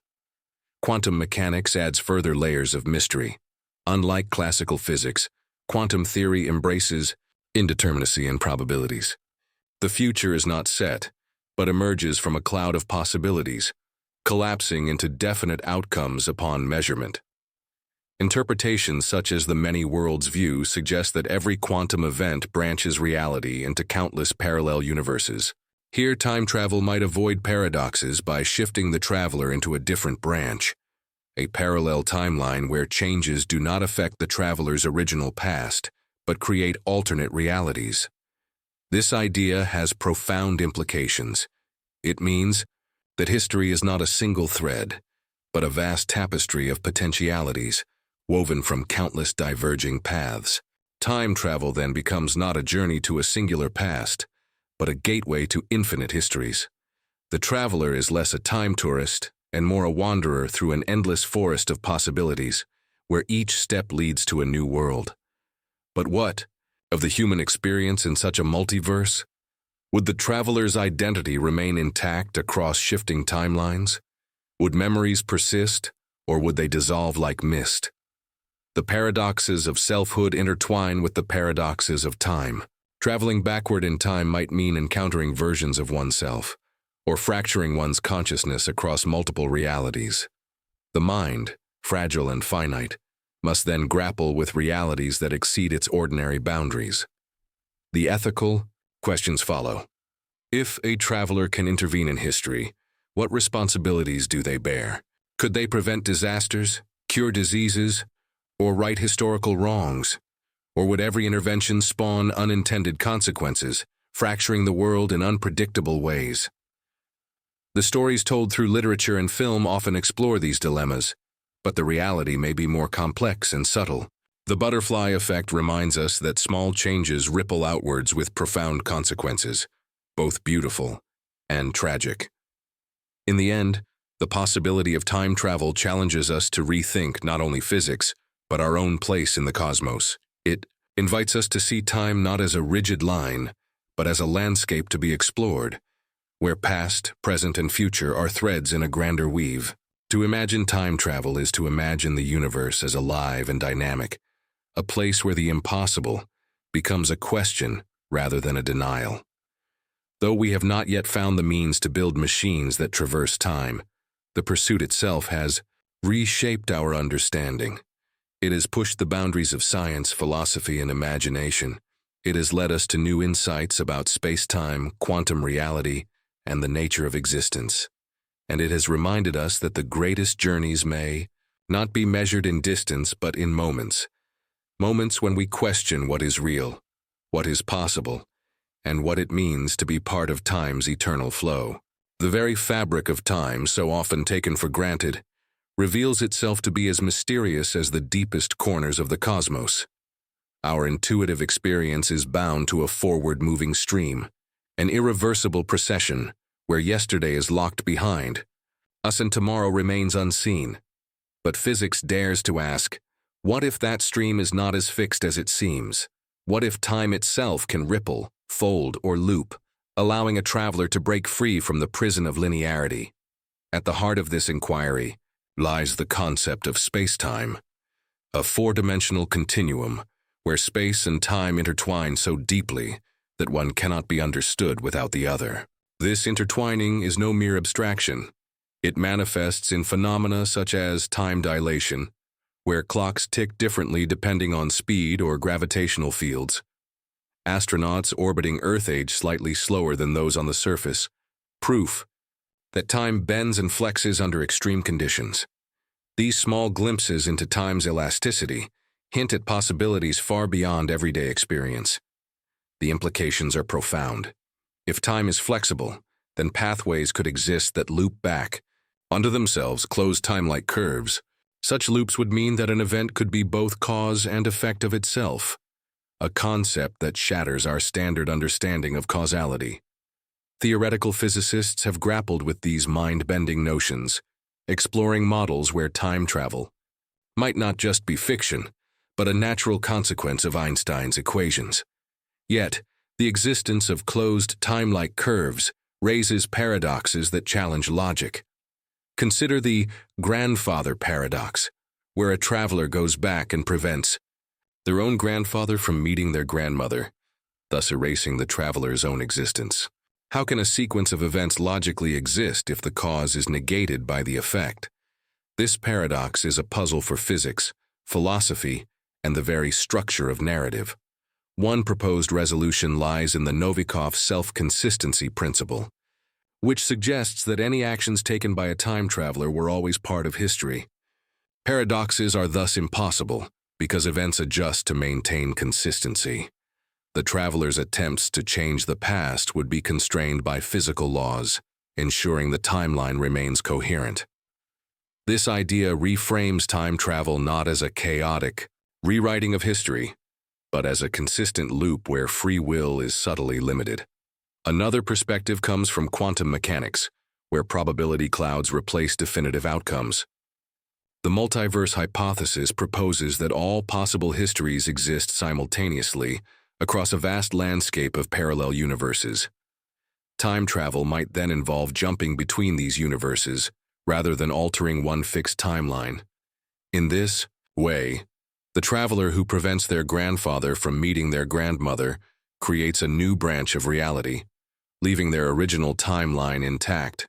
Speaker 1: Quantum mechanics adds further layers of mystery. Unlike classical physics, quantum theory embraces indeterminacy and probabilities. The future is not set, but emerges from a cloud of possibilities, collapsing into definite outcomes upon measurement. Interpretations such as the many worlds view suggest that every quantum event branches reality into countless parallel universes. Here, time travel might avoid paradoxes by shifting the traveler into a different branch, a parallel timeline where changes do not affect the traveler's original past, but create alternate realities. This idea has profound implications. It means that history is not a single thread, but a vast tapestry of potentialities, woven from countless diverging paths. Time travel then becomes not a journey to a singular past, but a gateway to infinite histories. The traveler is less a time tourist and more a wanderer through an endless forest of possibilities, where each step leads to a new world. But what of the human experience in such a multiverse? Would the traveler's identity remain intact across shifting timelines? Would memories persist, or would they dissolve like mist? The paradoxes of selfhood intertwine with the paradoxes of time. Traveling backward in time might mean encountering versions of oneself, or fracturing one's consciousness across multiple realities. The mind, fragile and finite, must then grapple with realities that exceed its ordinary boundaries. The ethical questions follow. If a traveler can intervene in history, what responsibilities do they bear? Could they prevent disasters, cure diseases, or right historical wrongs? Or would every intervention spawn unintended consequences, fracturing the world in unpredictable ways? The stories told through literature and film often explore these dilemmas, but the reality may be more complex and subtle. The butterfly effect reminds us that small changes ripple outwards with profound consequences, both beautiful and tragic. In the end, the possibility of time travel challenges us to rethink not only physics, but our own place in the cosmos. It invites us to see time not as a rigid line, but as a landscape to be explored, where past, present, and future are threads in a grander weave. To imagine time travel is to imagine the universe as alive and dynamic, a place where the impossible becomes a question rather than a denial. Though we have not yet found the means to build machines that traverse time, the pursuit itself has reshaped our understanding. It has pushed the boundaries of science, philosophy, and imagination. It has led us to new insights about space-time, quantum reality, and the nature of existence. And it has reminded us that the greatest journeys may not be measured in distance but in moments. Moments when we question what is real, what is possible, and what it means to be part of time's eternal flow. The very fabric of time, so often taken for granted, reveals itself to be as mysterious as the deepest corners of the cosmos. Our intuitive experience is bound to a forward-moving stream, an irreversible procession where yesterday is locked behind us and tomorrow remains unseen. But physics dares to ask, what if that stream is not as fixed as it seems? What if time itself can ripple, fold, or loop, allowing a traveler to break free from the prison of linearity? At the heart of this inquiry lies the concept of spacetime, a four-dimensional continuum where space and time intertwine so deeply that one cannot be understood without the other. This intertwining is no mere abstraction. It manifests in phenomena such as time dilation, where clocks tick differently depending on speed or gravitational fields. Astronauts orbiting Earth age slightly slower than those on the surface, proof that time bends and flexes under extreme conditions. These small glimpses into time's elasticity hint at possibilities far beyond everyday experience. The implications are profound. If time is flexible, then pathways could exist that loop back onto themselves, closed time-like curves. Such loops would mean that an event could be both cause and effect of itself, a concept that shatters our standard understanding of causality. Theoretical physicists have grappled with these mind-bending notions, exploring models where time travel might not just be fiction, but a natural consequence of Einstein's equations. Yet, the existence of closed time-like curves raises paradoxes that challenge logic. Consider the grandfather paradox, where a traveler goes back and prevents their own grandfather from meeting their grandmother, thus erasing the traveler's own existence. How can a sequence of events logically exist if the cause is negated by the effect? This paradox is a puzzle for physics, philosophy, and the very structure of narrative. One proposed resolution lies in the Novikov self-consistency principle, which suggests that any actions taken by a time traveler were always part of history. Paradoxes are thus impossible because events adjust to maintain consistency. The traveler's attempts to change the past would be constrained by physical laws, ensuring the timeline remains coherent. This idea reframes time travel not as a chaotic rewriting of history, but as a consistent loop where free will is subtly limited. Another perspective comes from quantum mechanics, where probability clouds replace definitive outcomes. The multiverse hypothesis proposes that all possible histories exist simultaneously across a vast landscape of parallel universes. Time travel might then involve jumping between these universes, rather than altering one fixed timeline. In this way, the traveler who prevents their grandfather from meeting their grandmother creates a new branch of reality, leaving their original timeline intact.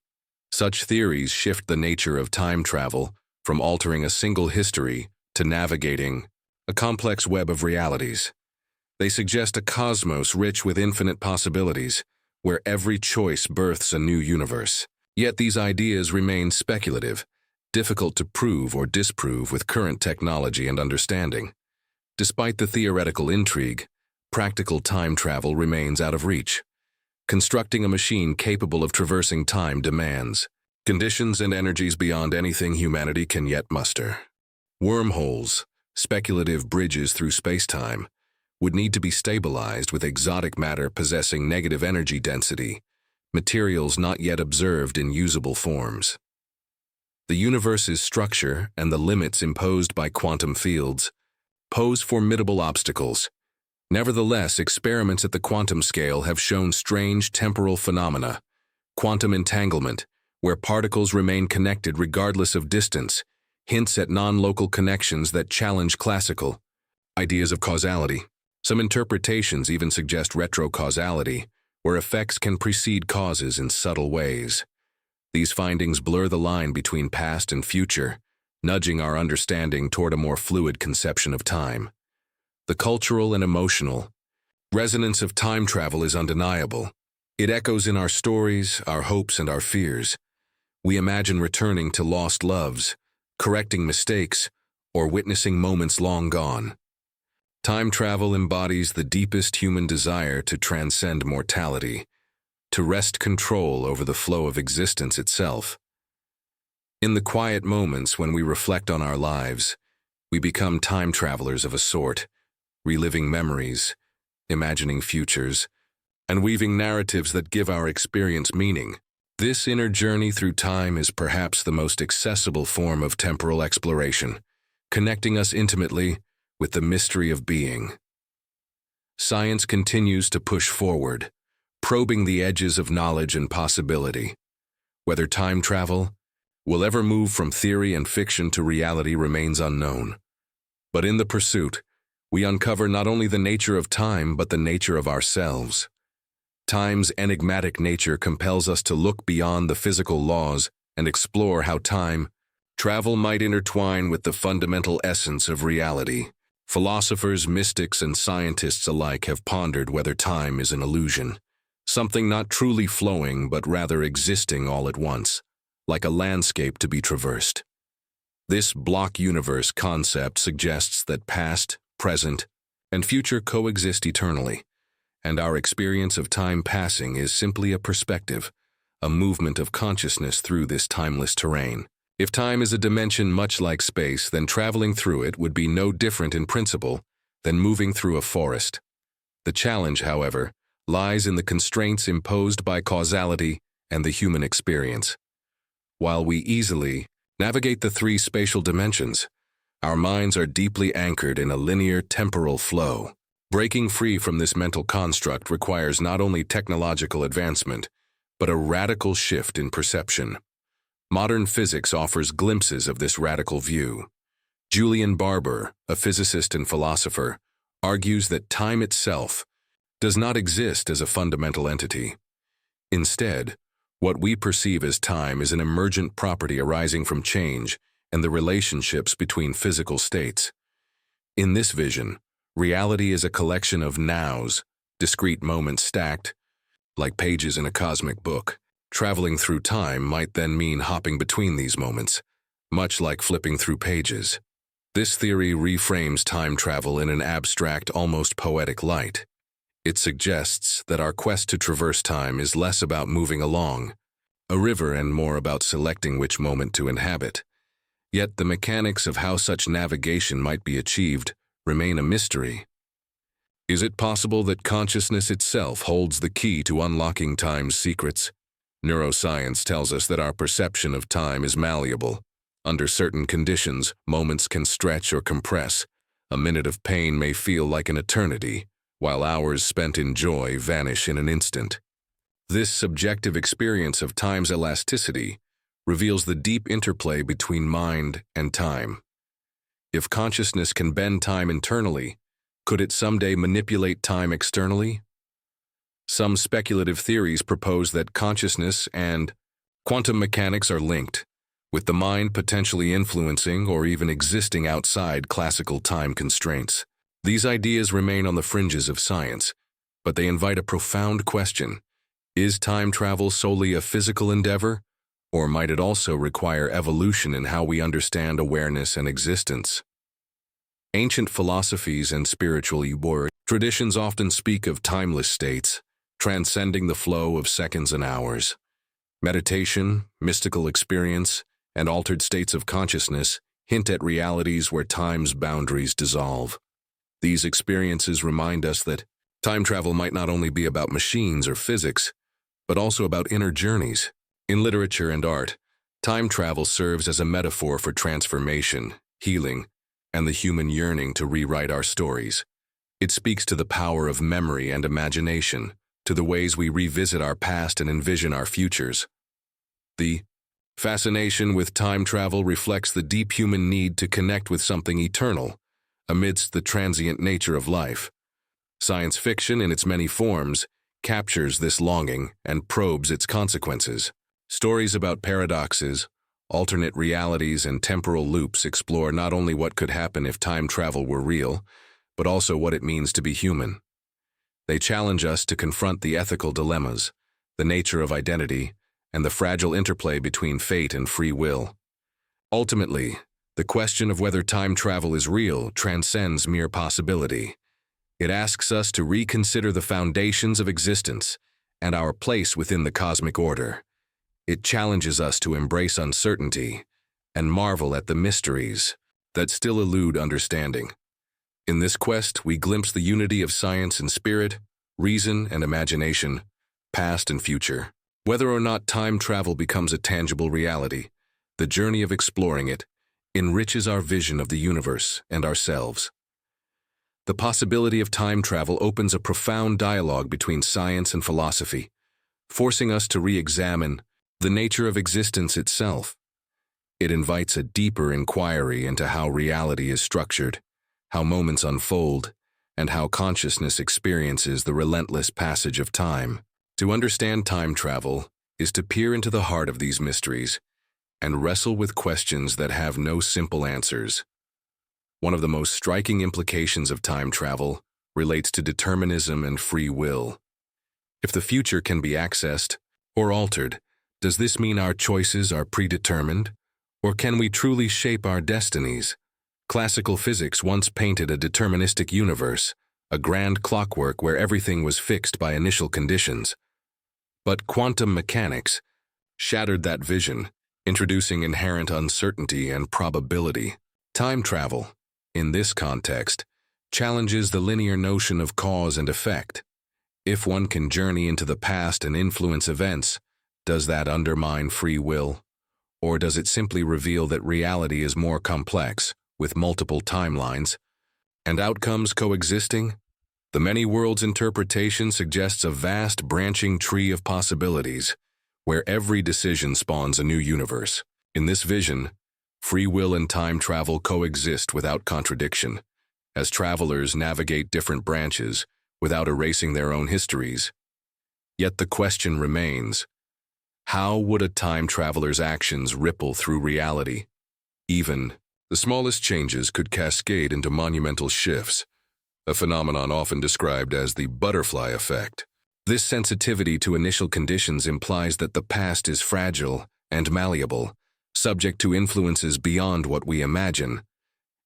Speaker 1: Such theories shift the nature of time travel from altering a single history to navigating a complex web of realities. They suggest a cosmos rich with infinite possibilities, where every choice births a new universe. Yet these ideas remain speculative, difficult to prove or disprove with current technology and understanding. Despite the theoretical intrigue, practical time travel remains out of reach. Constructing a machine capable of traversing time demands conditions and energies beyond anything humanity can yet muster. Wormholes, speculative bridges through spacetime, would need to be stabilized with exotic matter possessing negative energy density, materials not yet observed in usable forms. The universe's structure and the limits imposed by quantum fields pose formidable obstacles. Nevertheless, experiments at the quantum scale have shown strange temporal phenomena. Quantum entanglement, where particles remain connected regardless of distance, hints at non-local connections that challenge classical ideas of causality. Some interpretations even suggest retrocausality, where effects can precede causes in subtle ways. These findings blur the line between past and future, nudging our understanding toward a more fluid conception of time. The cultural and emotional resonance of time travel is undeniable. It echoes in our stories, our hopes, and our fears. We imagine returning to lost loves, correcting mistakes, or witnessing moments long gone. Time travel embodies the deepest human desire to transcend mortality, to wrest control over the flow of existence itself. In the quiet moments when we reflect on our lives, we become time travelers of a sort, reliving memories, imagining futures, and weaving narratives that give our experience meaning. This inner journey through time is perhaps the most accessible form of temporal exploration, connecting us intimately with the mystery of being. Science continues to push forward, probing the edges of knowledge and possibility. Whether time travel will ever move from theory and fiction to reality remains unknown. But in the pursuit, we uncover not only the nature of time but the nature of ourselves. Time's enigmatic nature compels us to look beyond the physical laws and explore how time travel might intertwine with the fundamental essence of reality. Philosophers, mystics, and scientists alike have pondered whether time is an illusion, something not truly flowing but rather existing all at once, like a landscape to be traversed. This block universe concept suggests that past, present, and future coexist eternally, and our experience of time passing is simply a perspective, a movement of consciousness through this timeless terrain. If time is a dimension much like space, then traveling through it would be no different in principle than moving through a forest. The challenge, however, lies in the constraints imposed by causality and the human experience. While we easily navigate the three spatial dimensions, our minds are deeply anchored in a linear temporal flow. Breaking free from this mental construct requires not only technological advancement, but a radical shift in perception. Modern physics offers glimpses of this radical view. Julian Barbour, a physicist and philosopher, argues that time itself does not exist as a fundamental entity. Instead, what we perceive as time is an emergent property arising from change and the relationships between physical states. In this vision, reality is a collection of nows, discrete moments stacked, like pages in a cosmic book. Traveling through time might then mean hopping between these moments, much like flipping through pages. This theory reframes time travel in an abstract, almost poetic light. It suggests that our quest to traverse time is less about moving along a river and more about selecting which moment to inhabit. Yet the mechanics of how such navigation might be achieved remain a mystery. Is it possible that consciousness itself holds the key to unlocking time's secrets? Neuroscience tells us that our perception of time is malleable. Under certain conditions, moments can stretch or compress. A minute of pain may feel like an eternity, while hours spent in joy vanish in an instant. This subjective experience of time's elasticity reveals the deep interplay between mind and time. If consciousness can bend time internally, could it someday manipulate time externally? Some speculative theories propose that consciousness and quantum mechanics are linked, with the mind potentially influencing or even existing outside classical time constraints. These ideas remain on the fringes of science, but they invite a profound question. Is time travel solely a physical endeavor, or might it also require evolution in how we understand awareness and existence? Ancient philosophies and spiritual traditions often speak of timeless states, transcending the flow of seconds and hours. Meditation, mystical experience, and altered states of consciousness hint at realities where time's boundaries dissolve. These experiences remind us that time travel might not only be about machines or physics, but also about inner journeys. In literature and art, time travel serves as a metaphor for transformation, healing, and the human yearning to rewrite our stories. It speaks to the power of memory and imagination, to the ways we revisit our past and envision our futures. The fascination with time travel reflects the deep human need to connect with something eternal, amidst the transient nature of life. Science fiction, in its many forms, captures this longing and probes its consequences. Stories about paradoxes, alternate realities, and temporal loops explore not only what could happen if time travel were real, but also what it means to be human. They challenge us to confront the ethical dilemmas, the nature of identity, and the fragile interplay between fate and free will. Ultimately, the question of whether time travel is real transcends mere possibility. It asks us to reconsider the foundations of existence and our place within the cosmic order. It challenges us to embrace uncertainty and marvel at the mysteries that still elude understanding. In this quest, we glimpse the unity of science and spirit, reason and imagination, past and future. Whether or not time travel becomes a tangible reality, the journey of exploring it enriches our vision of the universe and ourselves. The possibility of time travel opens a profound dialogue between science and philosophy, forcing us to re-examine the nature of existence itself. It invites a deeper inquiry into how reality is structured, how moments unfold, and how consciousness experiences the relentless passage of time. To understand time travel is to peer into the heart of these mysteries and wrestle with questions that have no simple answers. One of the most striking implications of time travel relates to determinism and free will. If the future can be accessed or altered, does this mean our choices are predetermined, or can we truly shape our destinies? Classical physics once painted a deterministic universe, a grand clockwork where everything was fixed by initial conditions. But quantum mechanics shattered that vision, introducing inherent uncertainty and probability. Time travel, in this context, challenges the linear notion of cause and effect. If one can journey into the past and influence events, does that undermine free will? Or does it simply reveal that reality is more complex, with multiple timelines and outcomes coexisting? The many worlds interpretation suggests a vast branching tree of possibilities, where every decision spawns a new universe. In this vision, free will and time travel coexist without contradiction, as travelers navigate different branches without erasing their own histories. Yet the question remains, how would a time traveler's actions ripple through reality? Even the smallest changes could cascade into monumental shifts, a phenomenon often described as the butterfly effect. This sensitivity to initial conditions implies that the past is fragile and malleable, subject to influences beyond what we imagine.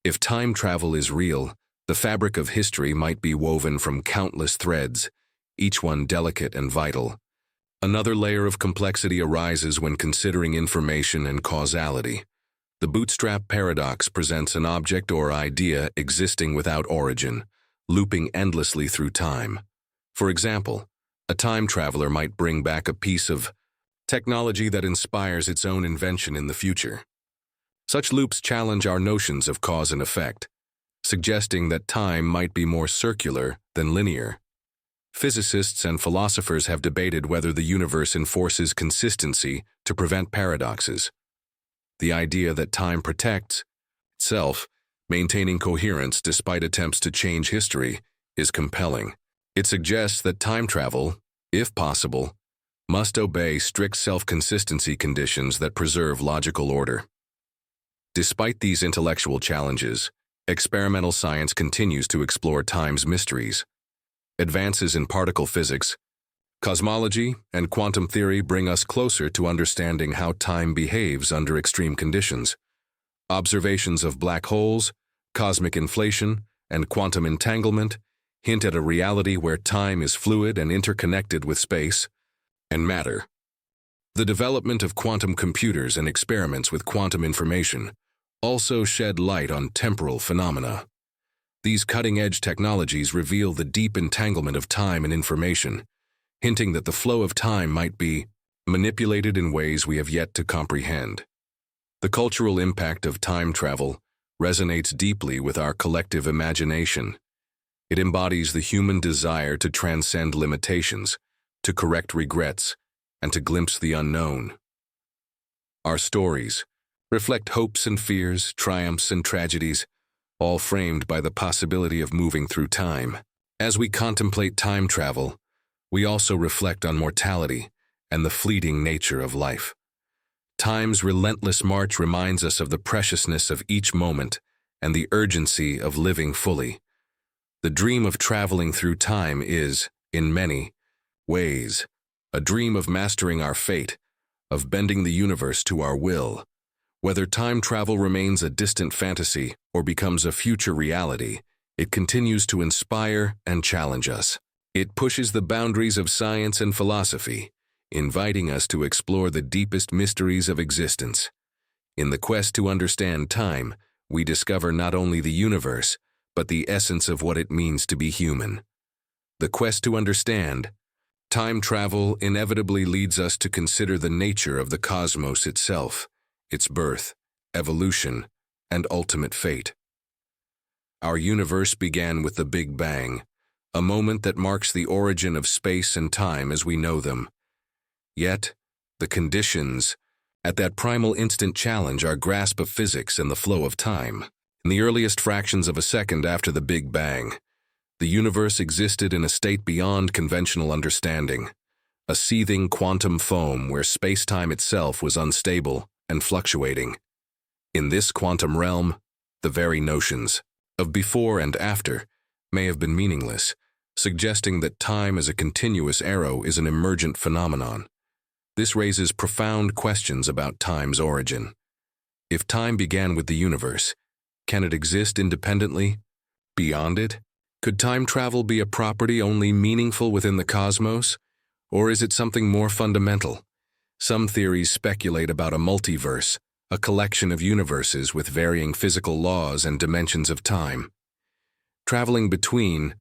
Speaker 1: If time travel is real, the fabric of history might be woven from countless threads, each one delicate and vital. Another layer of complexity arises when considering information and causality. The bootstrap paradox presents an object or idea existing without origin, looping endlessly through time. For example, a time traveler might bring back a piece of technology that inspires its own invention in the future. Such loops challenge our notions of cause and effect, suggesting that time might be more circular than linear. Physicists and philosophers have debated whether the universe enforces consistency to prevent paradoxes. The idea that time protects itself, maintaining coherence despite attempts to change history, is compelling. It suggests that time travel, if possible, must obey strict self-consistency conditions that preserve logical order. Despite these intellectual challenges, experimental science continues to explore time's mysteries. Advances in particle physics, cosmology, and quantum theory bring us closer to understanding how time behaves under extreme conditions. Observations of black holes, cosmic inflation, and quantum entanglement hint at a reality where time is fluid and interconnected with space and matter. The development of quantum computers and experiments with quantum information also shed light on temporal phenomena. These cutting-edge technologies reveal the deep entanglement of time and information, hinting that the flow of time might be manipulated in ways we have yet to comprehend. The cultural impact of time travel resonates deeply with our collective imagination. It embodies the human desire to transcend limitations, to correct regrets, and to glimpse the unknown. Our stories reflect hopes and fears, triumphs and tragedies, all framed by the possibility of moving through time. As we contemplate time travel, we also reflect on mortality and the fleeting nature of life. Time's relentless march reminds us of the preciousness of each moment and the urgency of living fully. The dream of traveling through time is, in many ways, a dream of mastering our fate, of bending the universe to our will. Whether time travel remains a distant fantasy or becomes a future reality, it continues to inspire and challenge us. It pushes the boundaries of science and philosophy, inviting us to explore the deepest mysteries of existence. In the quest to understand time, we discover not only the universe, but the essence of what it means to be human. The quest to understand time travel inevitably leads us to consider the nature of the cosmos itself, its birth, evolution, and ultimate fate. Our universe began with the Big Bang, a moment that marks the origin of space and time as we know them. Yet, the conditions at that primal instant challenge our grasp of physics and the flow of time. In the earliest fractions of a second after the Big Bang, the universe existed in a state beyond conventional understanding, a seething quantum foam where spacetime itself was unstable and fluctuating. In this quantum realm, the very notions of before and after may have been meaningless, suggesting that time as a continuous arrow is an emergent phenomenon. This raises profound questions about time's origin. If time began with the universe, can it exist independently, beyond it? Could time travel be a property only meaningful within the cosmos, or is it something more fundamental? Some theories speculate about a multiverse, a collection of universes with varying physical laws and dimensions of time. Traveling between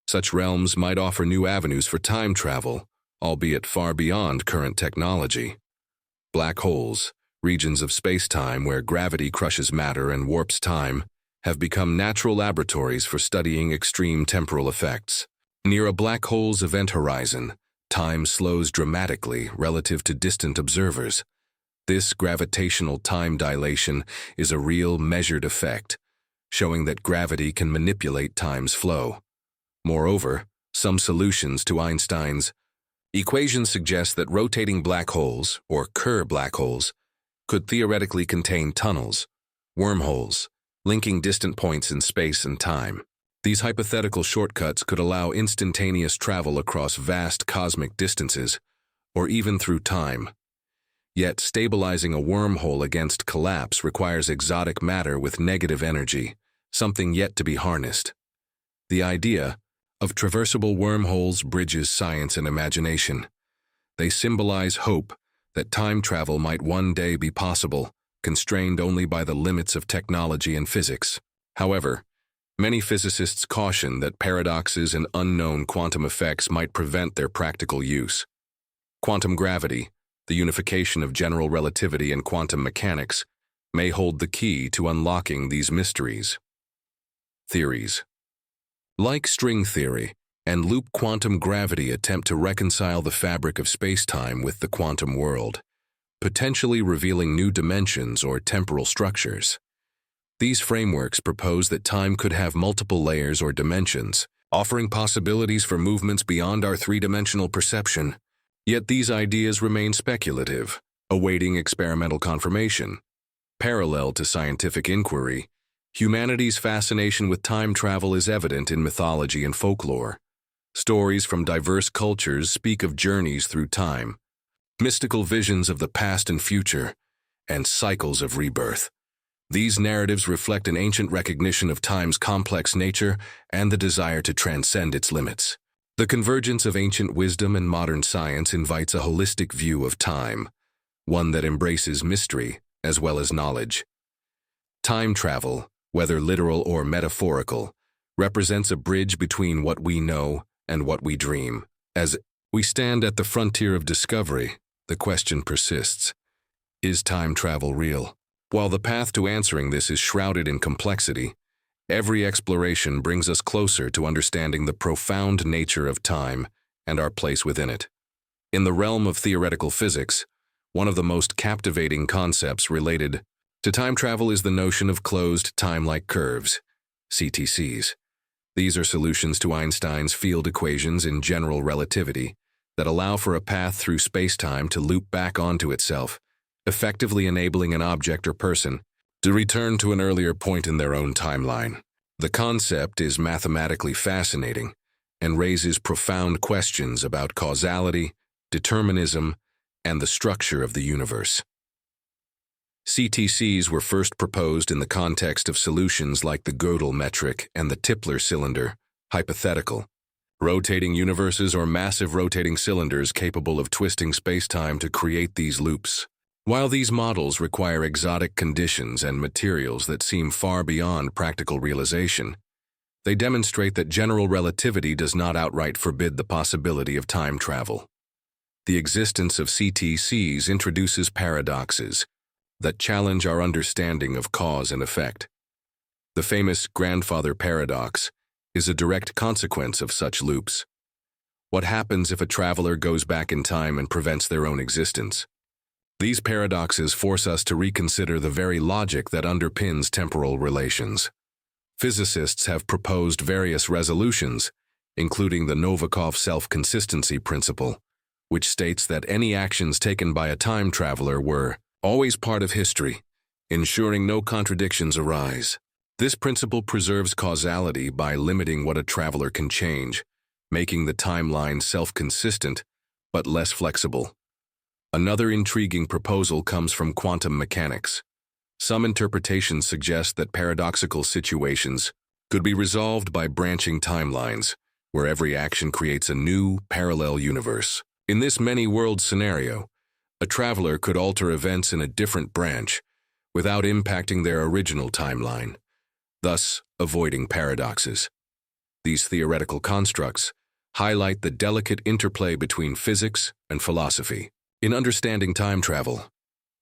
Speaker 1: such realms might offer new avenues for time travel, albeit far beyond current technology. Black holes, regions of space-time where gravity crushes matter and warps time, have become natural laboratories for studying extreme temporal effects. Near a black hole's event horizon, time slows dramatically relative to distant observers. This gravitational time dilation is a real measured effect, showing that gravity can manipulate time's flow. Moreover, some solutions to Einstein's equations suggest that rotating black holes, or Kerr black holes, could theoretically contain tunnels, wormholes, linking distant points in space and time. These hypothetical shortcuts could allow instantaneous travel across vast cosmic distances, or even through time. Yet, stabilizing a wormhole against collapse requires exotic matter with negative energy, something yet to be harnessed. The idea of traversable wormholes bridges science and imagination. They symbolize hope that time travel might one day be possible, constrained only by the limits of technology and physics. However, many physicists caution that paradoxes and unknown quantum effects might prevent their practical use. Quantum gravity, The unification of general relativity and quantum mechanics may hold the key to unlocking these mysteries. Theories. Like string theory and loop quantum gravity attempt to reconcile the fabric of spacetime with the quantum world, potentially revealing new dimensions or temporal structures. These frameworks propose that time could have multiple layers or dimensions, offering possibilities for movements beyond our three-dimensional perception. Yet these ideas remain speculative, awaiting experimental confirmation. Parallel to scientific inquiry, humanity's fascination with time travel is evident in mythology and folklore. Stories from diverse cultures speak of journeys through time, mystical visions of the past and future, and cycles of rebirth. These narratives reflect an ancient recognition of time's complex nature and the desire to transcend its limits. The convergence of ancient wisdom and modern science invites a holistic view of time, one that embraces mystery as well as knowledge. Time travel, whether literal or metaphorical, represents a bridge between what we know and what we dream. As we stand at the frontier of discovery, the question persists: is time travel real? While the path to answering this is shrouded in complexity, every exploration brings us closer to understanding the profound nature of time and our place within it. In the realm of theoretical physics, one of the most captivating concepts related to time travel is the notion of closed time-like curves, CTCs. These are solutions to Einstein's field equations in general relativity that allow for a path through spacetime to loop back onto itself, effectively enabling an object or person to return to an earlier point in their own timeline. The concept is mathematically fascinating and raises profound questions about causality, determinism, and the structure of the universe. CTCs were first proposed in the context of solutions like the Gödel metric and the Tipler cylinder, hypothetical, rotating universes or massive rotating cylinders capable of twisting spacetime to create these loops. While these models require exotic conditions and materials that seem far beyond practical realization, they demonstrate that general relativity does not outright forbid the possibility of time travel. The existence of CTCs introduces paradoxes that challenge our understanding of cause and effect. The famous grandfather paradox is a direct consequence of such loops. What happens if a traveler goes back in time and prevents their own existence? These paradoxes force us to reconsider the very logic that underpins temporal relations. Physicists have proposed various resolutions, including the Novikov self-consistency principle, which states that any actions taken by a time traveler were always part of history, ensuring no contradictions arise. This principle preserves causality by limiting what a traveler can change, making the timeline self-consistent but less flexible. Another intriguing proposal comes from quantum mechanics. Some interpretations suggest that paradoxical situations could be resolved by branching timelines, where every action creates a new, parallel universe. In this many-world scenario, a traveler could alter events in a different branch without impacting their original timeline, thus avoiding paradoxes. These theoretical constructs highlight the delicate interplay between physics and philosophy. In understanding time travel,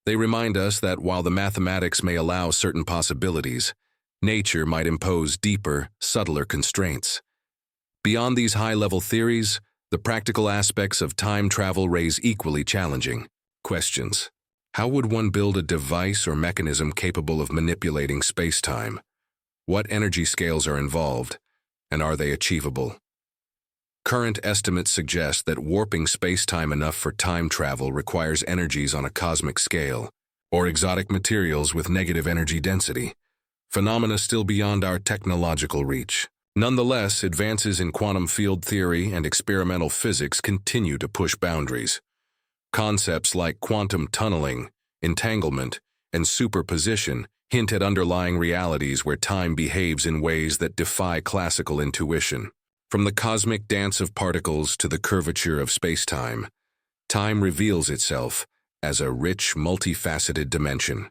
Speaker 1: they remind us that while the mathematics may allow certain possibilities, nature might impose deeper, subtler constraints. Beyond these high-level theories, the practical aspects of time travel raise equally challenging questions. How would one build a device or mechanism capable of manipulating space-time? What energy scales are involved, and are they achievable? Current estimates suggest that warping space-time enough for time travel requires energies on a cosmic scale, or exotic materials with negative energy density, phenomena still beyond our technological reach. Nonetheless, advances in quantum field theory and experimental physics continue to push boundaries. Concepts like quantum tunneling, entanglement, and superposition hint at underlying realities where time behaves in ways that defy classical intuition. From the cosmic dance of particles to the curvature of spacetime, time reveals itself as a rich, multifaceted dimension.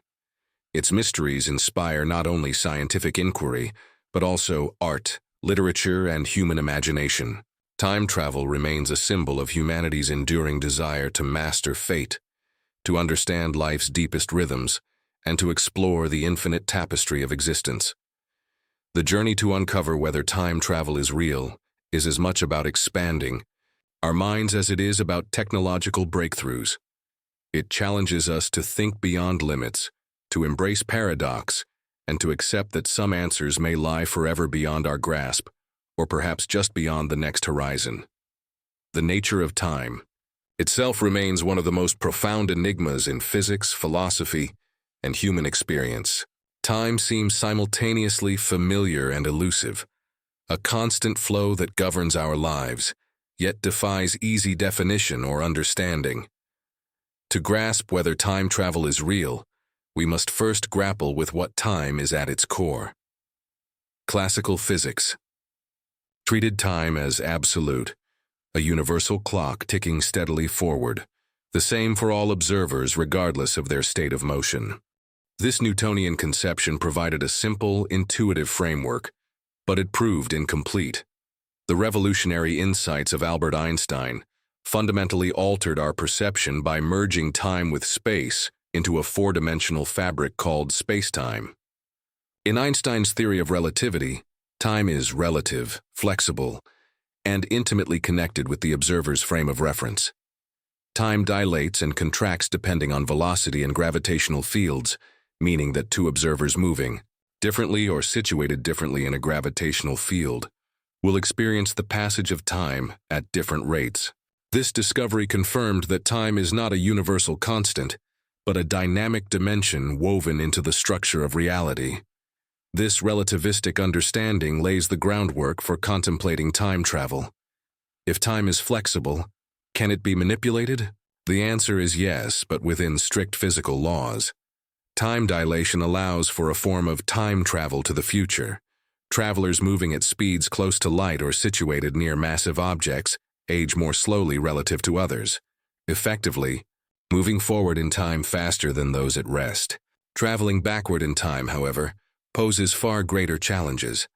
Speaker 1: Its mysteries inspire not only scientific inquiry, but also art, literature, and human imagination. Time travel remains a symbol of humanity's enduring desire to master fate to understand life's deepest rhythms, and to explore the infinite tapestry of existence. The journey to uncover whether time travel is real is as much about expanding our minds as it is about technological breakthroughs. It challenges us to think beyond limits, to embrace paradox, and to accept that some answers may lie forever beyond our grasp, or perhaps just beyond the next horizon. The nature of time itself remains one of the most profound enigmas in physics, philosophy, and human experience. Time seems simultaneously familiar and elusive, a constant flow that governs our lives, yet defies easy definition or understanding. To grasp whether time travel is real, we must first grapple with what time is at its core. Classical physics treated time as absolute, a universal clock ticking steadily forward, the same for all observers regardless of their state of motion. This Newtonian conception provided a simple, intuitive framework, but it proved incomplete. The revolutionary insights of Albert Einstein fundamentally altered our perception by merging time with space into a four-dimensional fabric called spacetime. In Einstein's theory of relativity, time is relative, flexible, and intimately connected with the observer's frame of reference. Time dilates and contracts depending on velocity and gravitational fields, meaning that two observers moving differently or situated differently in a gravitational field will experience the passage of time at different rates. This discovery confirmed that time is not a universal constant, but a dynamic dimension woven into the structure of reality. This relativistic understanding lays the groundwork for contemplating time travel. If time is flexible, can it be manipulated? The answer is yes, but within strict physical laws. Time dilation allows for a form of time travel to the future. Travelers moving at speeds close to light or situated near massive objects age more slowly relative to others, effectively moving forward in time faster than those at rest. Traveling backward in time, however, poses far greater challenges.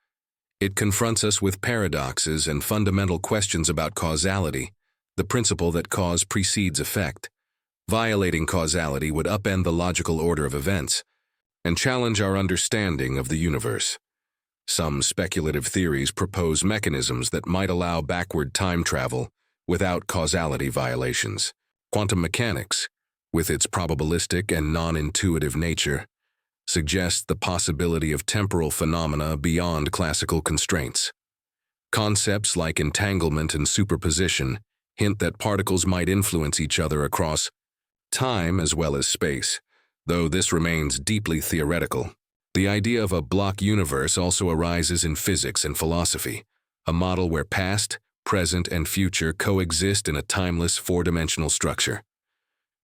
Speaker 1: It confronts us with paradoxes and fundamental questions about causality, the principle that cause precedes effect. Violating causality would upend the logical order of events and challenge our understanding of the universe. Some speculative theories propose mechanisms that might allow backward time travel without causality violations. Quantum mechanics, with its probabilistic and non-intuitive nature, suggests the possibility of temporal phenomena beyond classical constraints. Concepts like entanglement and superposition hint that particles might influence each other across time as well as space, though this remains deeply theoretical. The idea of a block universe also arises in physics and philosophy, a model where past, present, and future coexist in a timeless four-dimensional structure.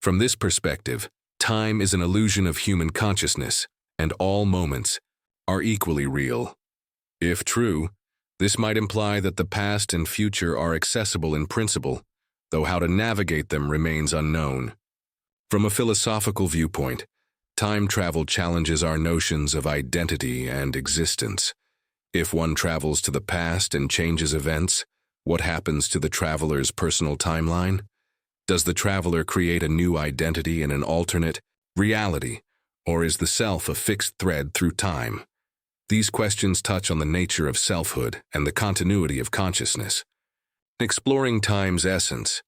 Speaker 1: From this perspective, time is an illusion of human consciousness, and all moments are equally real. If true, this might imply that the past and future are accessible in principle, though how to navigate them remains unknown. From a philosophical viewpoint, time travel challenges our notions of identity and existence. If one travels to the past and changes events, what happens to the traveler's personal timeline? Does the traveler create a new identity in an alternate reality, or is the self a fixed thread through time? These questions touch on the nature of selfhood and the continuity of consciousness. In exploring time's essence,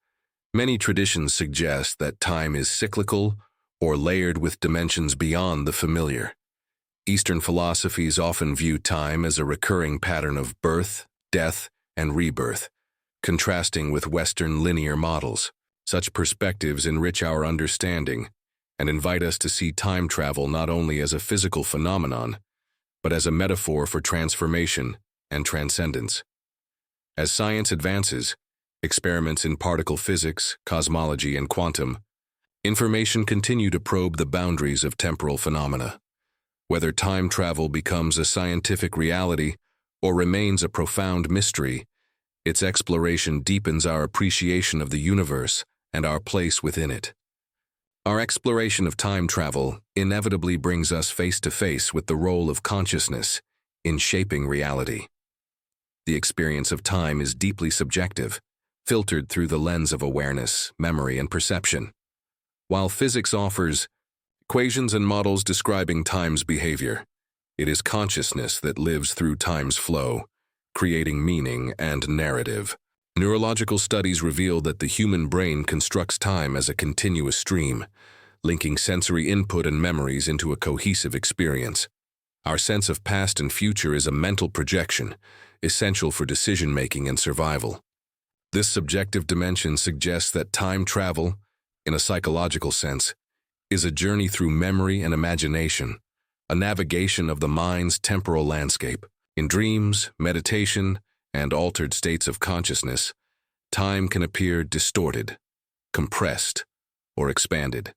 Speaker 1: many traditions suggest that time is cyclical or layered with dimensions beyond the familiar. Eastern philosophies often view time as a recurring pattern of birth, death, and rebirth, contrasting with Western linear models. Such perspectives enrich our understanding and invite us to see time travel not only as a physical phenomenon, but as a metaphor for transformation and transcendence. As science advances, experiments in particle physics, cosmology, and quantum information continue to probe the boundaries of temporal phenomena. Whether time travel becomes a scientific reality or remains a profound mystery, its exploration deepens our appreciation of the universe and our place within it. Our exploration of time travel inevitably brings us face to face with the role of consciousness in shaping reality. The experience of time is deeply subjective, filtered through the lens of awareness, memory, and perception. While physics offers equations and models describing time's behavior, it is consciousness that lives through time's flow, creating meaning and narrative. Neurological studies reveal that the human brain constructs time as a continuous stream, linking sensory input and memories into a cohesive experience. Our sense of past and future is a mental projection, essential for decision-making and survival. This subjective dimension suggests that time travel, in a psychological sense, is a journey through memory and imagination, a navigation of the mind's temporal landscape. In dreams, meditation, and altered states of consciousness, time can appear distorted, compressed, or expanded.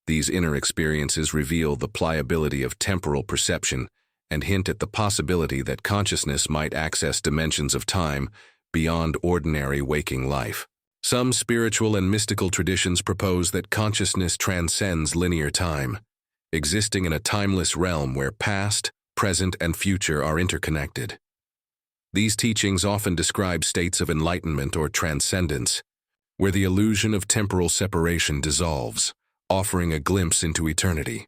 Speaker 1: These inner experiences reveal the pliability of temporal perception and hint at the possibility that consciousness might access dimensions of time beyond ordinary waking life. Some spiritual and mystical traditions propose that consciousness transcends linear time, existing in a timeless realm where past, present, and future are interconnected. These teachings often describe states of enlightenment or transcendence, where the illusion of temporal separation dissolves, offering a glimpse into eternity.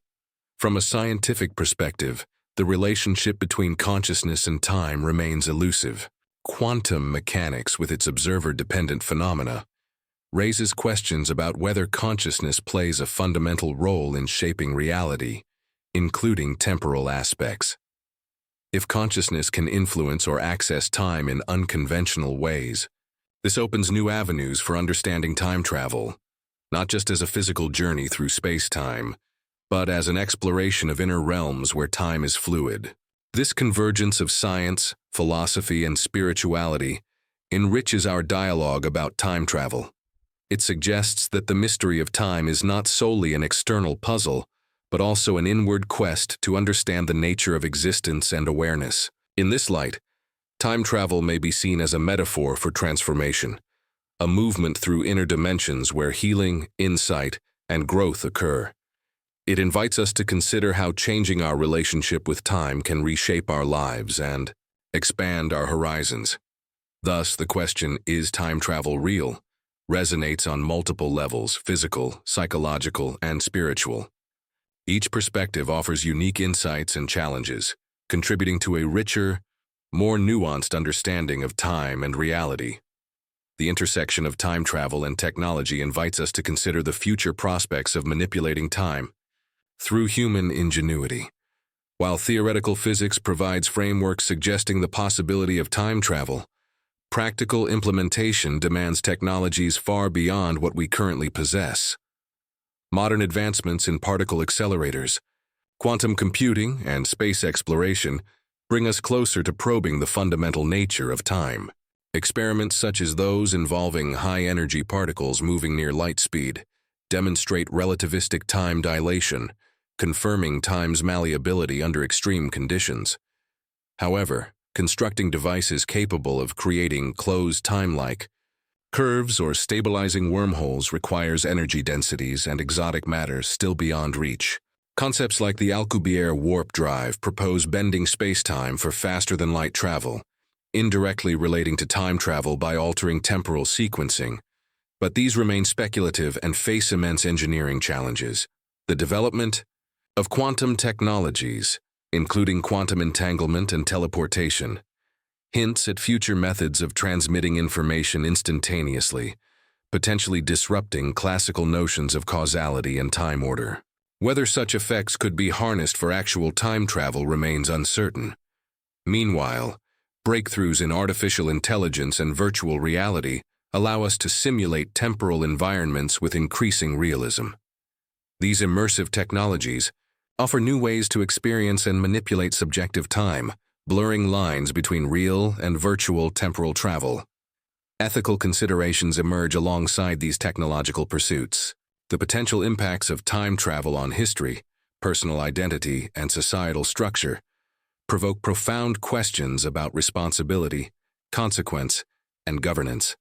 Speaker 1: From a scientific perspective, the relationship between consciousness and time remains elusive. Quantum mechanics, with its observer-dependent phenomena, raises questions about whether consciousness plays a fundamental role in shaping reality, including temporal aspects. If consciousness can influence or access time in unconventional ways, this opens new avenues for understanding time travel, not just as a physical journey through space-time, but as an exploration of inner realms where time is fluid. This convergence of science, philosophy, and spirituality enriches our dialogue about time travel. It suggests that the mystery of time is not solely an external puzzle, but also an inward quest to understand the nature of existence and awareness. In this light, time travel may be seen as a metaphor for transformation, a movement through inner dimensions where healing, insight, and growth occur. It invites us to consider how changing our relationship with time can reshape our lives and expand our horizons. Thus, the question, "Is time travel real?" resonates on multiple levels: physical, psychological, and spiritual. Each perspective offers unique insights and challenges, contributing to a richer, more nuanced understanding of time and reality. The intersection of time travel and technology invites us to consider the future prospects of manipulating time through human ingenuity. While theoretical physics provides frameworks suggesting the possibility of time travel, practical implementation demands technologies far beyond what we currently possess. Modern advancements in particle accelerators, quantum computing, and space exploration bring us closer to probing the fundamental nature of time. Experiments such as those involving high-energy particles moving near light speed demonstrate relativistic time dilation, confirming time's malleability under extreme conditions. However, constructing devices capable of creating closed time-like curves or stabilizing wormholes requires energy densities and exotic matter still beyond reach. Concepts like the Alcubierre warp drive propose bending spacetime for faster-than-light travel, indirectly relating to time travel by altering temporal sequencing, but these remain speculative and face immense engineering challenges. The development of quantum technologies, including quantum entanglement and teleportation, hints at future methods of transmitting information instantaneously, potentially disrupting classical notions of causality and time order. Whether such effects could be harnessed for actual time travel remains uncertain. Meanwhile, breakthroughs in artificial intelligence and virtual reality allow us to simulate temporal environments with increasing realism. These immersive technologies offer new ways to experience and manipulate subjective time, blurring lines between real and virtual temporal travel. Ethical considerations emerge alongside these technological pursuits. The potential impacts of time travel on history, personal identity, and societal structure provoke profound questions about responsibility, consequence, and governance.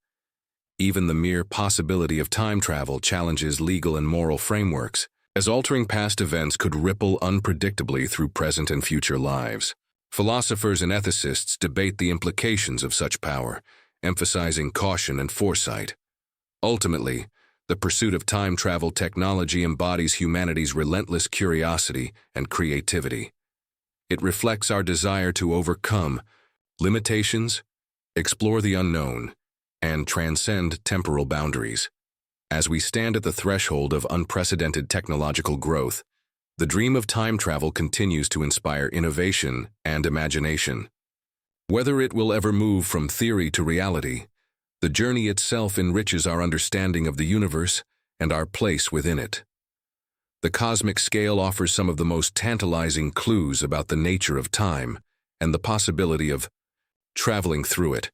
Speaker 1: Even the mere possibility of time travel challenges legal and moral frameworks, as altering past events could ripple unpredictably through present and future lives. Philosophers and ethicists debate the implications of such power, emphasizing caution and foresight. Ultimately, The pursuit of time travel technology embodies humanity's relentless curiosity and creativity. It reflects our desire to overcome limitations, explore the unknown, and transcend temporal boundaries. As we stand at the threshold of unprecedented technological growth, the dream of time travel continues to inspire innovation and imagination. Whether it will ever move from theory to reality, the journey itself enriches our understanding of the universe and our place within it. The cosmic scale offers some of the most tantalizing clues about the nature of time and the possibility of traveling through it.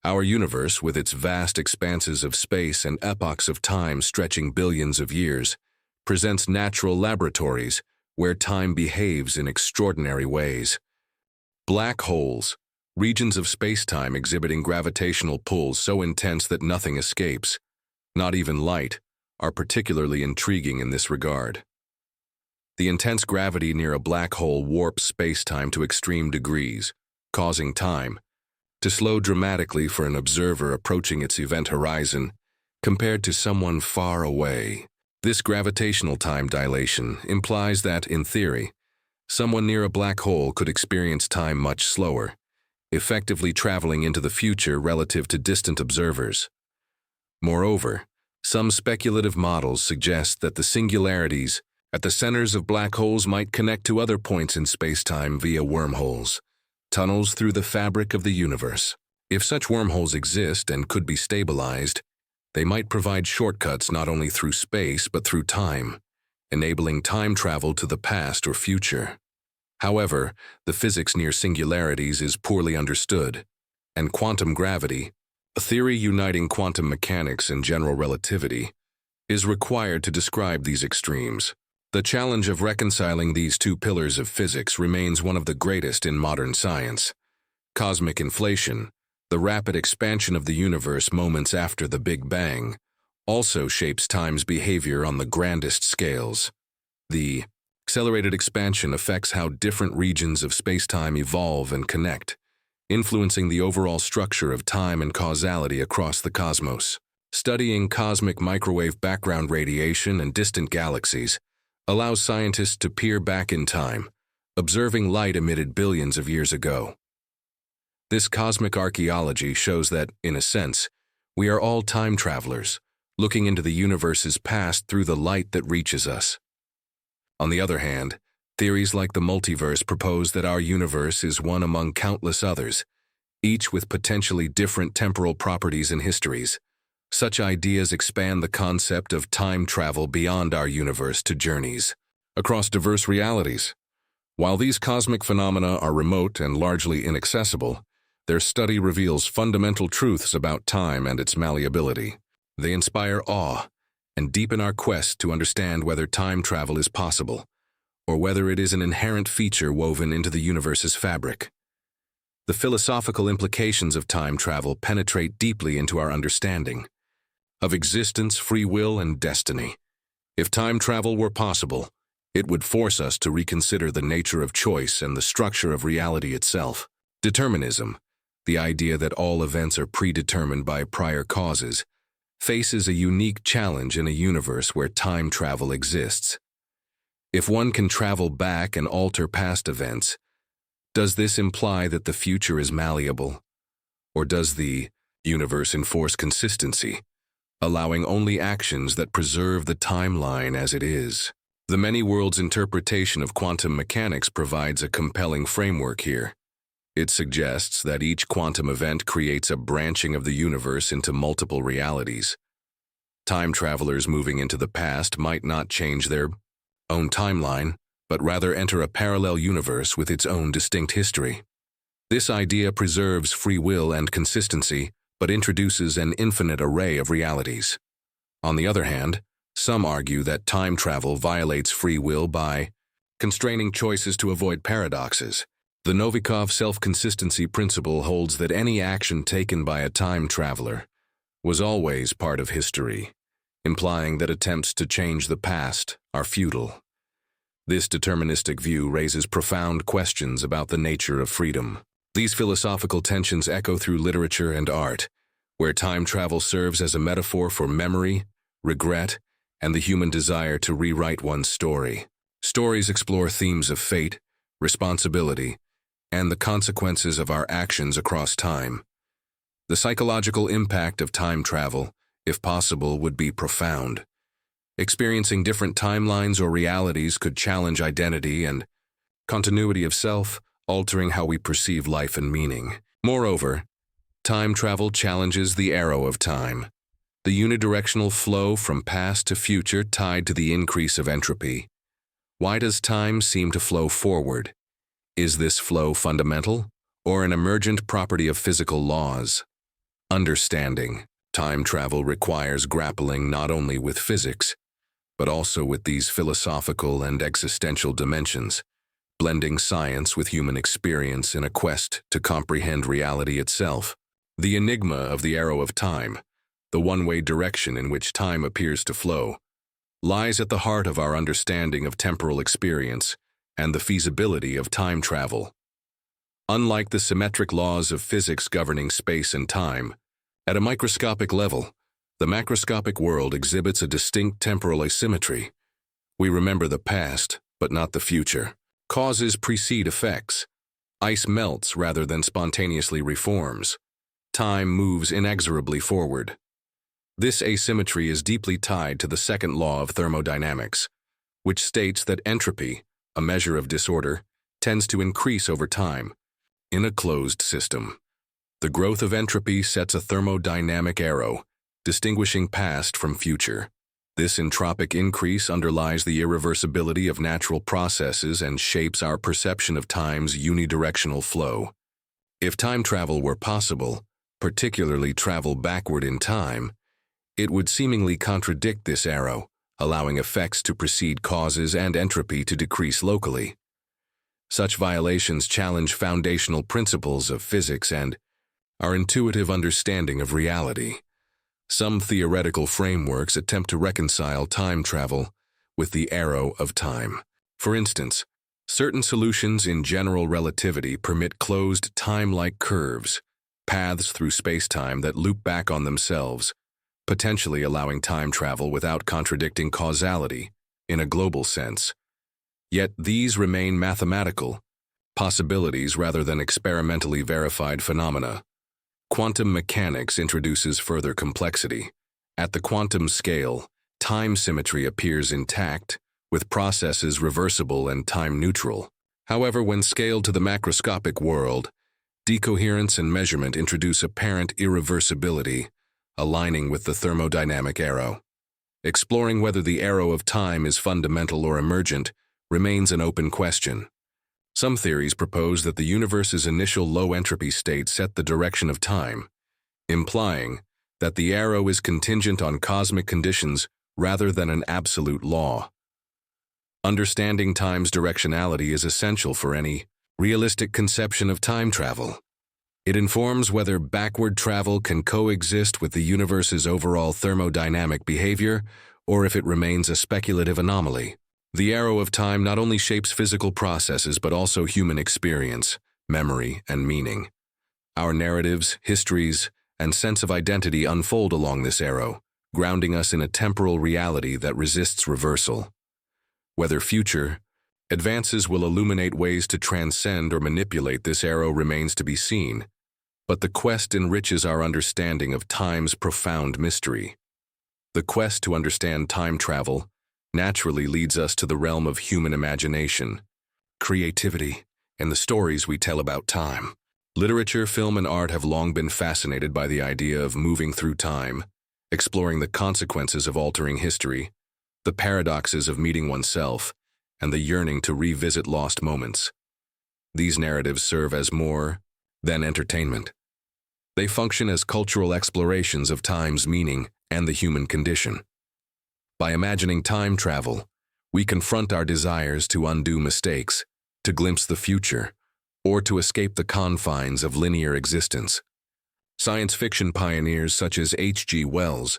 Speaker 1: Our universe, with its vast expanses of space and epochs of time stretching billions of years, presents natural laboratories where time behaves in extraordinary ways. Black holes, regions of spacetime exhibiting gravitational pulls so intense that nothing escapes, not even light, are particularly intriguing in this regard. The intense gravity near a black hole warps spacetime to extreme degrees, causing time to slow dramatically for an observer approaching its event horizon compared to someone far away. This gravitational time dilation implies that, in theory, someone near a black hole could experience time much slower, effectively traveling into the future relative to distant observers. Moreover, some speculative models suggest that the singularities at the centers of black holes might connect to other points in spacetime via wormholes, tunnels through the fabric of the universe. If such wormholes exist and could be stabilized, they might provide shortcuts not only through space but through time, enabling time travel to the past or future. However, the physics near singularities is poorly understood, and quantum gravity, a theory uniting quantum mechanics and general relativity, is required to describe these extremes. The challenge of reconciling these two pillars of physics remains one of the greatest in modern science. Cosmic inflation, the rapid expansion of the universe moments after the Big Bang, also shapes time's behavior on the grandest scales. The accelerated expansion affects how different regions of spacetime evolve and connect, influencing the overall structure of time and causality across the cosmos. Studying cosmic microwave background radiation and distant galaxies allows scientists to peer back in time, observing light emitted billions of years ago. This cosmic archaeology shows that, in a sense, we are all time travelers, looking into the universe's past through the light that reaches us. On the other hand, theories like the multiverse propose that our universe is one among countless others, each with potentially different temporal properties and histories. Such ideas expand the concept of time travel beyond our universe to journeys across diverse realities. While these cosmic phenomena are remote and largely inaccessible, their study reveals fundamental truths about time and its malleability. They inspire awe and deepen our quest to understand whether time travel is possible, or whether it is an inherent feature woven into the universe's fabric. The philosophical implications of time travel penetrate deeply into our understanding of existence, free will, and destiny. If time travel were possible, it would force us to reconsider the nature of choice and the structure of reality itself. Determinism, the idea that all events are predetermined by prior causes, faces a unique challenge in a universe where time travel exists. If one can travel back and alter past events, does this imply that the future is malleable? Or does the universe enforce consistency, allowing only actions that preserve the timeline as it is? The many worlds interpretation of quantum mechanics provides a compelling framework here. It suggests that each quantum event creates a branching of the universe into multiple realities. Time travelers moving into the past might not change their own timeline, but rather enter a parallel universe with its own distinct history. This idea preserves free will and consistency, but introduces an infinite array of realities. On the other hand, some argue that time travel violates free will by constraining choices to avoid paradoxes. The Novikov self-consistency principle holds that any action taken by a time traveler was always part of history, implying that attempts to change the past are futile. This deterministic view raises profound questions about the nature of freedom. These philosophical tensions echo through literature and art, where time travel serves as a metaphor for memory, regret, and the human desire to rewrite one's story. Stories explore themes of fate, responsibility, and the consequences of our actions across time. The psychological impact of time travel, if possible, would be profound. Experiencing different timelines or realities could challenge identity and continuity of self, altering how we perceive life and meaning. Moreover, time travel challenges the arrow of time, the unidirectional flow from past to future tied to the increase of entropy. Why does time seem to flow forward? Is this flow fundamental, or an emergent property of physical laws? Understanding time travel requires grappling not only with physics, but also with these philosophical and existential dimensions, blending science with human experience in a quest to comprehend reality itself. The enigma of the arrow of time, the one-way direction in which time appears to flow, lies at the heart of our understanding of temporal experience and the feasibility of time travel. Unlike the symmetric laws of physics governing space and time, at a microscopic level, the macroscopic world exhibits a distinct temporal asymmetry. We remember the past, but not the future. Causes precede effects. Ice melts rather than spontaneously reforms. Time moves inexorably forward. This asymmetry is deeply tied to the second law of thermodynamics, which states that entropy, a measure of disorder, tends to increase over time. In a closed system, the growth of entropy sets a thermodynamic arrow, distinguishing past from future. This entropic increase underlies the irreversibility of natural processes and shapes our perception of time's unidirectional flow. If time travel were possible, particularly travel backward in time, it would seemingly contradict this arrow, allowing effects to precede causes and entropy to decrease locally. Such violations challenge foundational principles of physics and our intuitive understanding of reality. Some theoretical frameworks attempt to reconcile time travel with the arrow of time. For instance, certain solutions in general relativity permit closed time-like curves, paths through spacetime that loop back on themselves, potentially allowing time travel without contradicting causality in a global sense. Yet these remain mathematical possibilities rather than experimentally verified phenomena. Quantum mechanics introduces further complexity. At the quantum scale, time symmetry appears intact, with processes reversible and time-neutral. However, when scaled to the macroscopic world, decoherence and measurement introduce apparent irreversibility, aligning with the thermodynamic arrow. Exploring whether the arrow of time is fundamental or emergent remains an open question. Some theories propose that the universe's initial low-entropy state set the direction of time, implying that the arrow is contingent on cosmic conditions rather than an absolute law. Understanding time's directionality is essential for any realistic conception of time travel. It informs whether backward travel can coexist with the universe's overall thermodynamic behavior or if it remains a speculative anomaly. The arrow of time not only shapes physical processes but also human experience, memory, and meaning. Our narratives, histories, and sense of identity unfold along this arrow, grounding us in a temporal reality that resists reversal. Whether future advances will illuminate ways to transcend or manipulate this arrow remains to be seen, but the quest enriches our understanding of time's profound mystery. The quest to understand time travel naturally leads us to the realm of human imagination, creativity, and the stories we tell about time. Literature, film, and art have long been fascinated by the idea of moving through time, exploring the consequences of altering history, the paradoxes of meeting oneself, and the yearning to revisit lost moments. These narratives serve as more than entertainment. They function as cultural explorations of time's meaning and the human condition. By imagining time travel, we confront our desires to undo mistakes, to glimpse the future, or to escape the confines of linear existence. Science fiction pioneers such as H.G. Wells,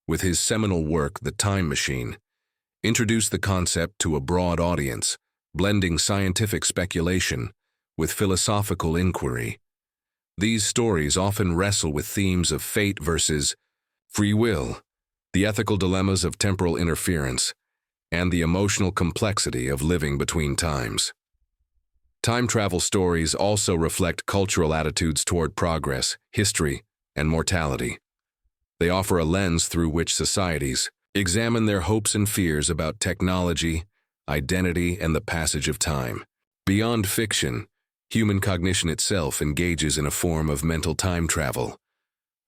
Speaker 1: with his seminal work The Time Machine, introduced the concept to a broad audience, blending scientific speculation with philosophical inquiry. These stories often wrestle with themes of fate versus free will, the ethical dilemmas of temporal interference, and the emotional complexity of living between times. Time travel stories also reflect cultural attitudes toward progress, history, and mortality. They offer a lens through which societies examine their hopes and fears about technology, identity, and the passage of time. Beyond fiction, human cognition itself engages in a form of mental time travel.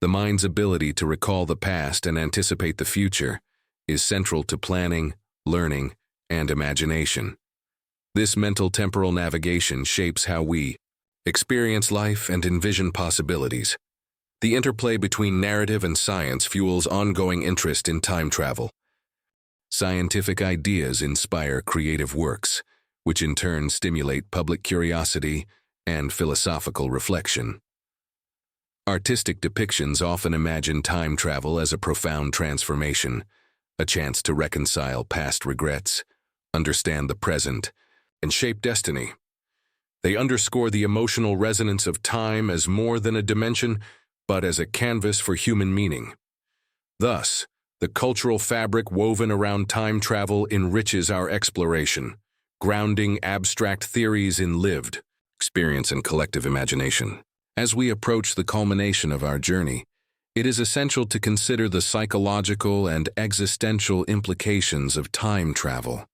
Speaker 1: The mind's ability to recall the past and anticipate the future is central to planning, learning, and imagination. This mental temporal navigation shapes how we experience life and envision possibilities. The interplay between narrative and science fuels ongoing interest in time travel. Scientific ideas inspire creative works, which in turn stimulate public curiosity and philosophical reflection. Artistic depictions often imagine time travel as a profound transformation, a chance to reconcile past regrets, understand the present, and shape destiny. They underscore the emotional resonance of time as more than a dimension, but as a canvas for human meaning. Thus, the cultural fabric woven around time travel enriches our exploration, grounding abstract theories in lived experience and collective imagination. As we approach the culmination of our journey, it is essential to consider the psychological and existential implications of time travel.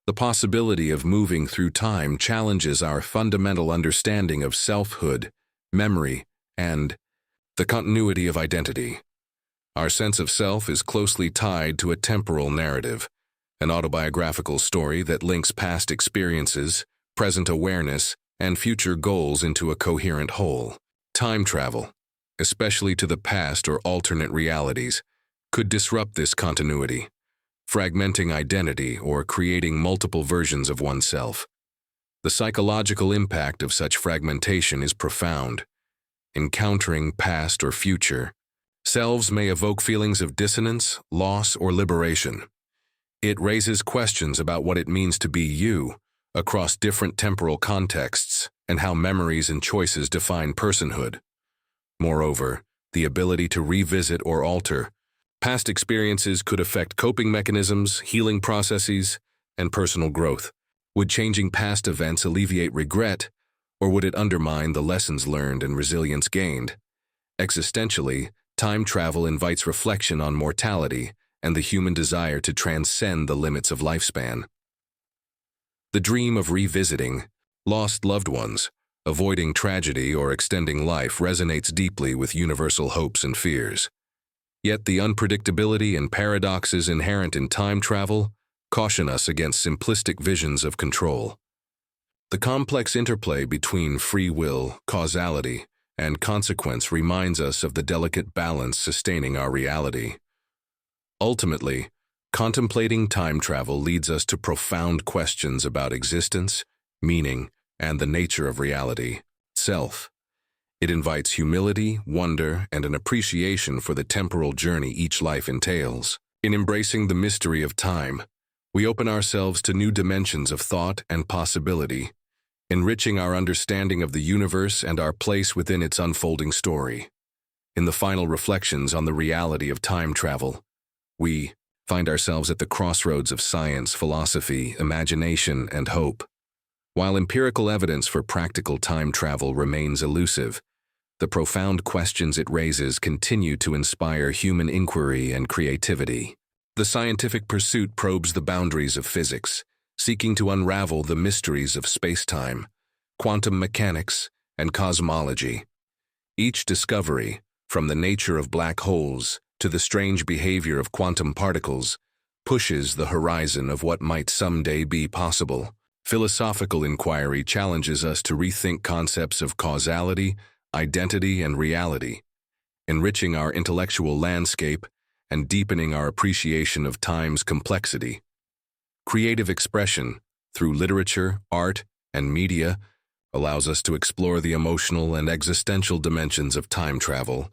Speaker 1: The possibility of moving through time challenges our fundamental understanding of selfhood, memory, and the continuity of identity. Our sense of self is closely tied to a temporal narrative, an autobiographical story that links past experiences, present awareness, and future goals into a coherent whole. Time travel, especially to the past or alternate realities, could disrupt this continuity, fragmenting identity or creating multiple versions of oneself. The psychological impact of such fragmentation is profound. Encountering past or future selves may evoke feelings of dissonance, loss, or liberation. It raises questions about what it means to be you across different temporal contexts and how memories and choices define personhood. Moreover, the ability to revisit or alter past experiences could affect coping mechanisms, healing processes, and personal growth. Would changing past events alleviate regret, or would it undermine the lessons learned and resilience gained? Existentially, time travel invites reflection on mortality and the human desire to transcend the limits of lifespan. The dream of revisiting lost loved ones, avoiding tragedy, or extending life resonates deeply with universal hopes and fears. Yet the unpredictability and paradoxes inherent in time travel caution us against simplistic visions of control. The complex interplay between free will, causality, and consequence reminds us of the delicate balance sustaining our reality. Ultimately, contemplating time travel leads us to profound questions about existence, meaning, and the nature of reality itself. It invites humility, wonder, and an appreciation for the temporal journey each life entails. In embracing the mystery of time, we open ourselves to new dimensions of thought and possibility, enriching our understanding of the universe and our place within its unfolding story. In the final reflections on the reality of time travel, we find ourselves at the crossroads of science, philosophy, imagination, and hope. While empirical evidence for practical time travel remains elusive, the profound questions it raises continue to inspire human inquiry and creativity. The scientific pursuit probes the boundaries of physics, seeking to unravel the mysteries of spacetime, quantum mechanics, and cosmology. Each discovery, from the nature of black holes to the strange behavior of quantum particles, pushes the horizon of what might someday be possible. Philosophical inquiry challenges us to rethink concepts of causality, identity, and reality, enriching our intellectual landscape and deepening our appreciation of time's complexity. Creative expression, through literature, art, and media, allows us to explore the emotional and existential dimensions of time travel,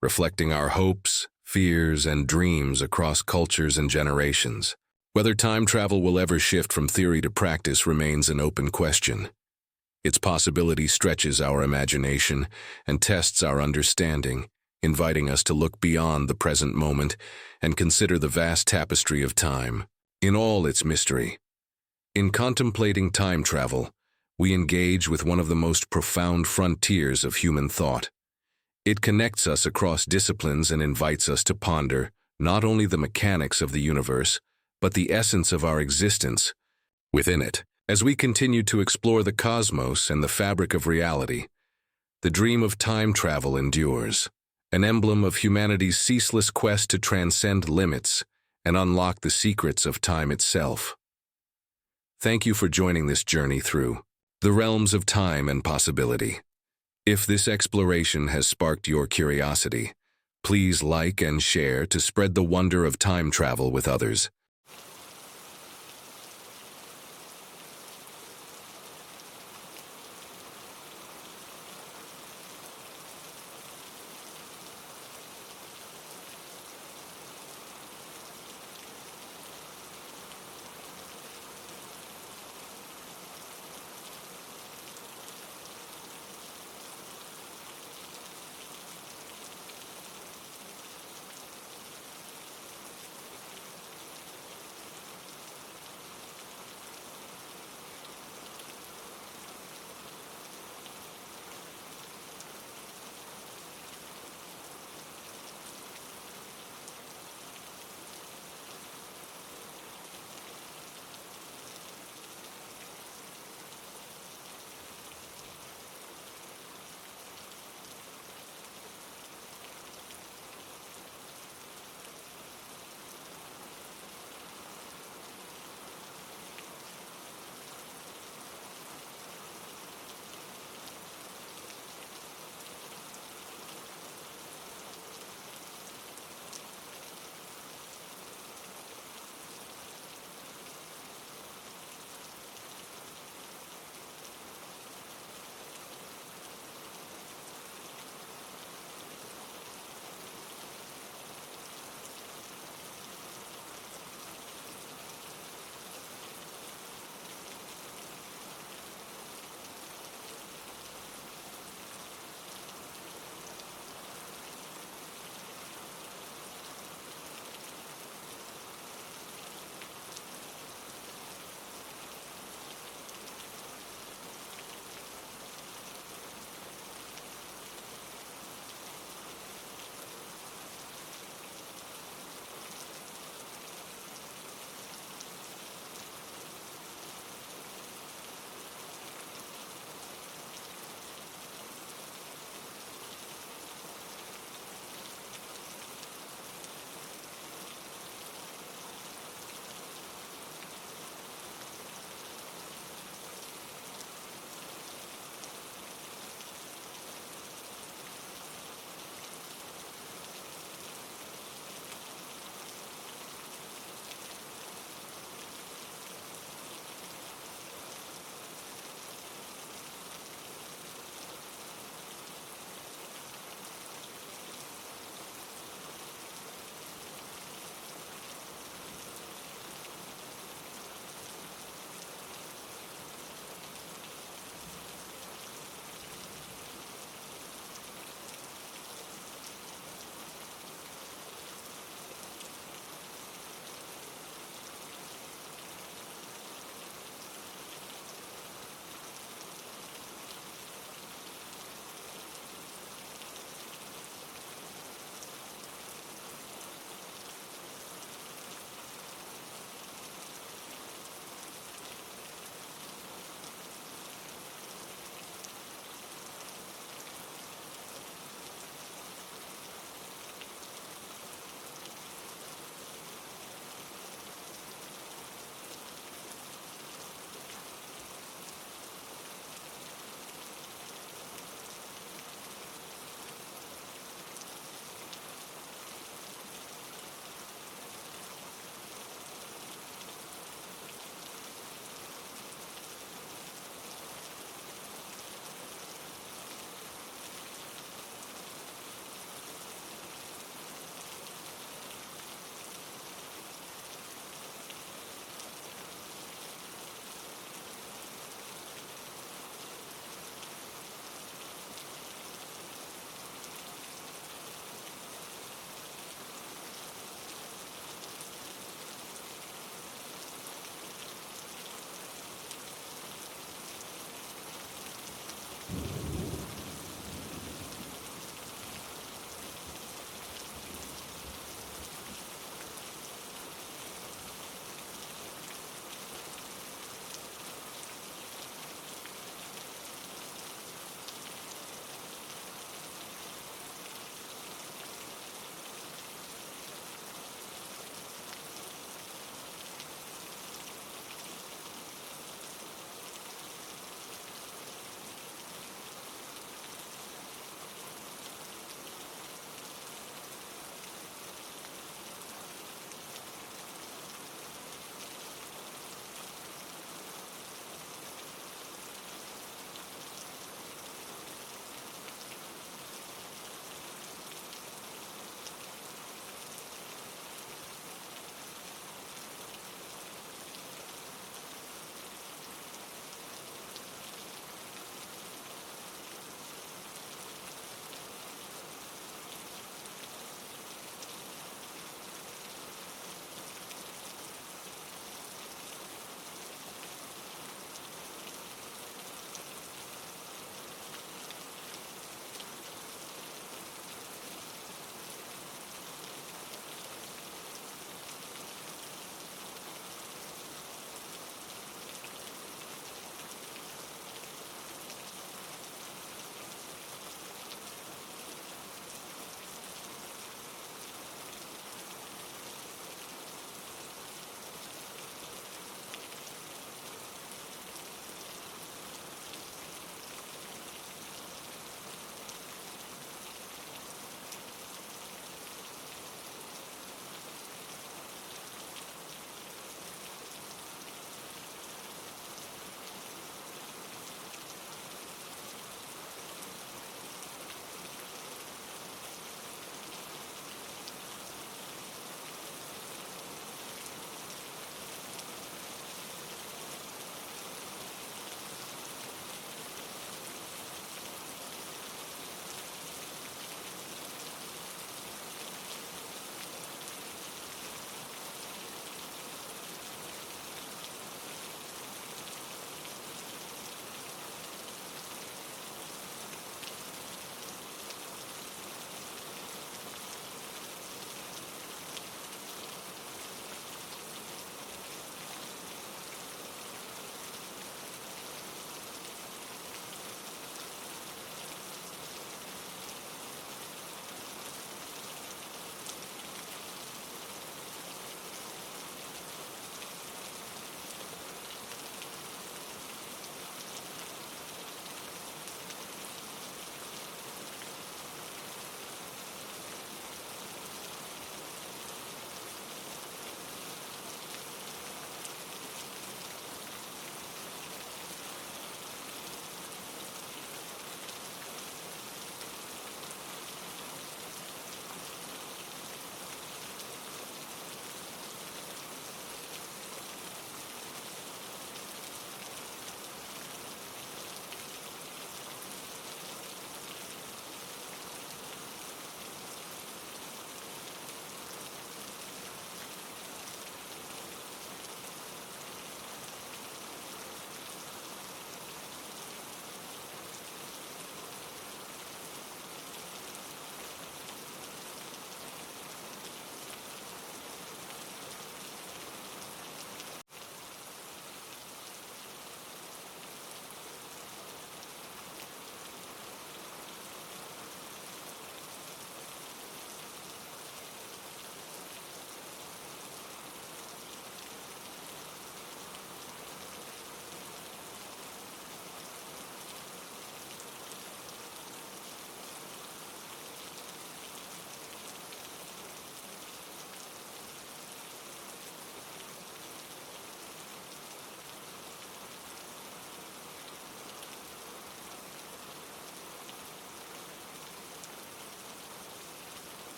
Speaker 1: reflecting our hopes, fears, and dreams across cultures and generations. Whether time travel will ever shift from theory to practice remains an open question. Its possibility stretches our imagination and tests our understanding, inviting us to look beyond the present moment and consider the vast tapestry of time, in all its mystery. In contemplating time travel, we engage with one of the most profound frontiers of human thought. It connects us across disciplines and invites us to ponder not only the mechanics of the universe, but the essence of our existence within it. As we continue to explore the cosmos and the fabric of reality, the dream of time travel endures, an emblem of humanity's ceaseless quest to transcend limits and unlock the secrets of time itself. Thank you for joining this journey through the realms of time and possibility. If this exploration has sparked your curiosity, please like and share to spread the wonder of time travel with others.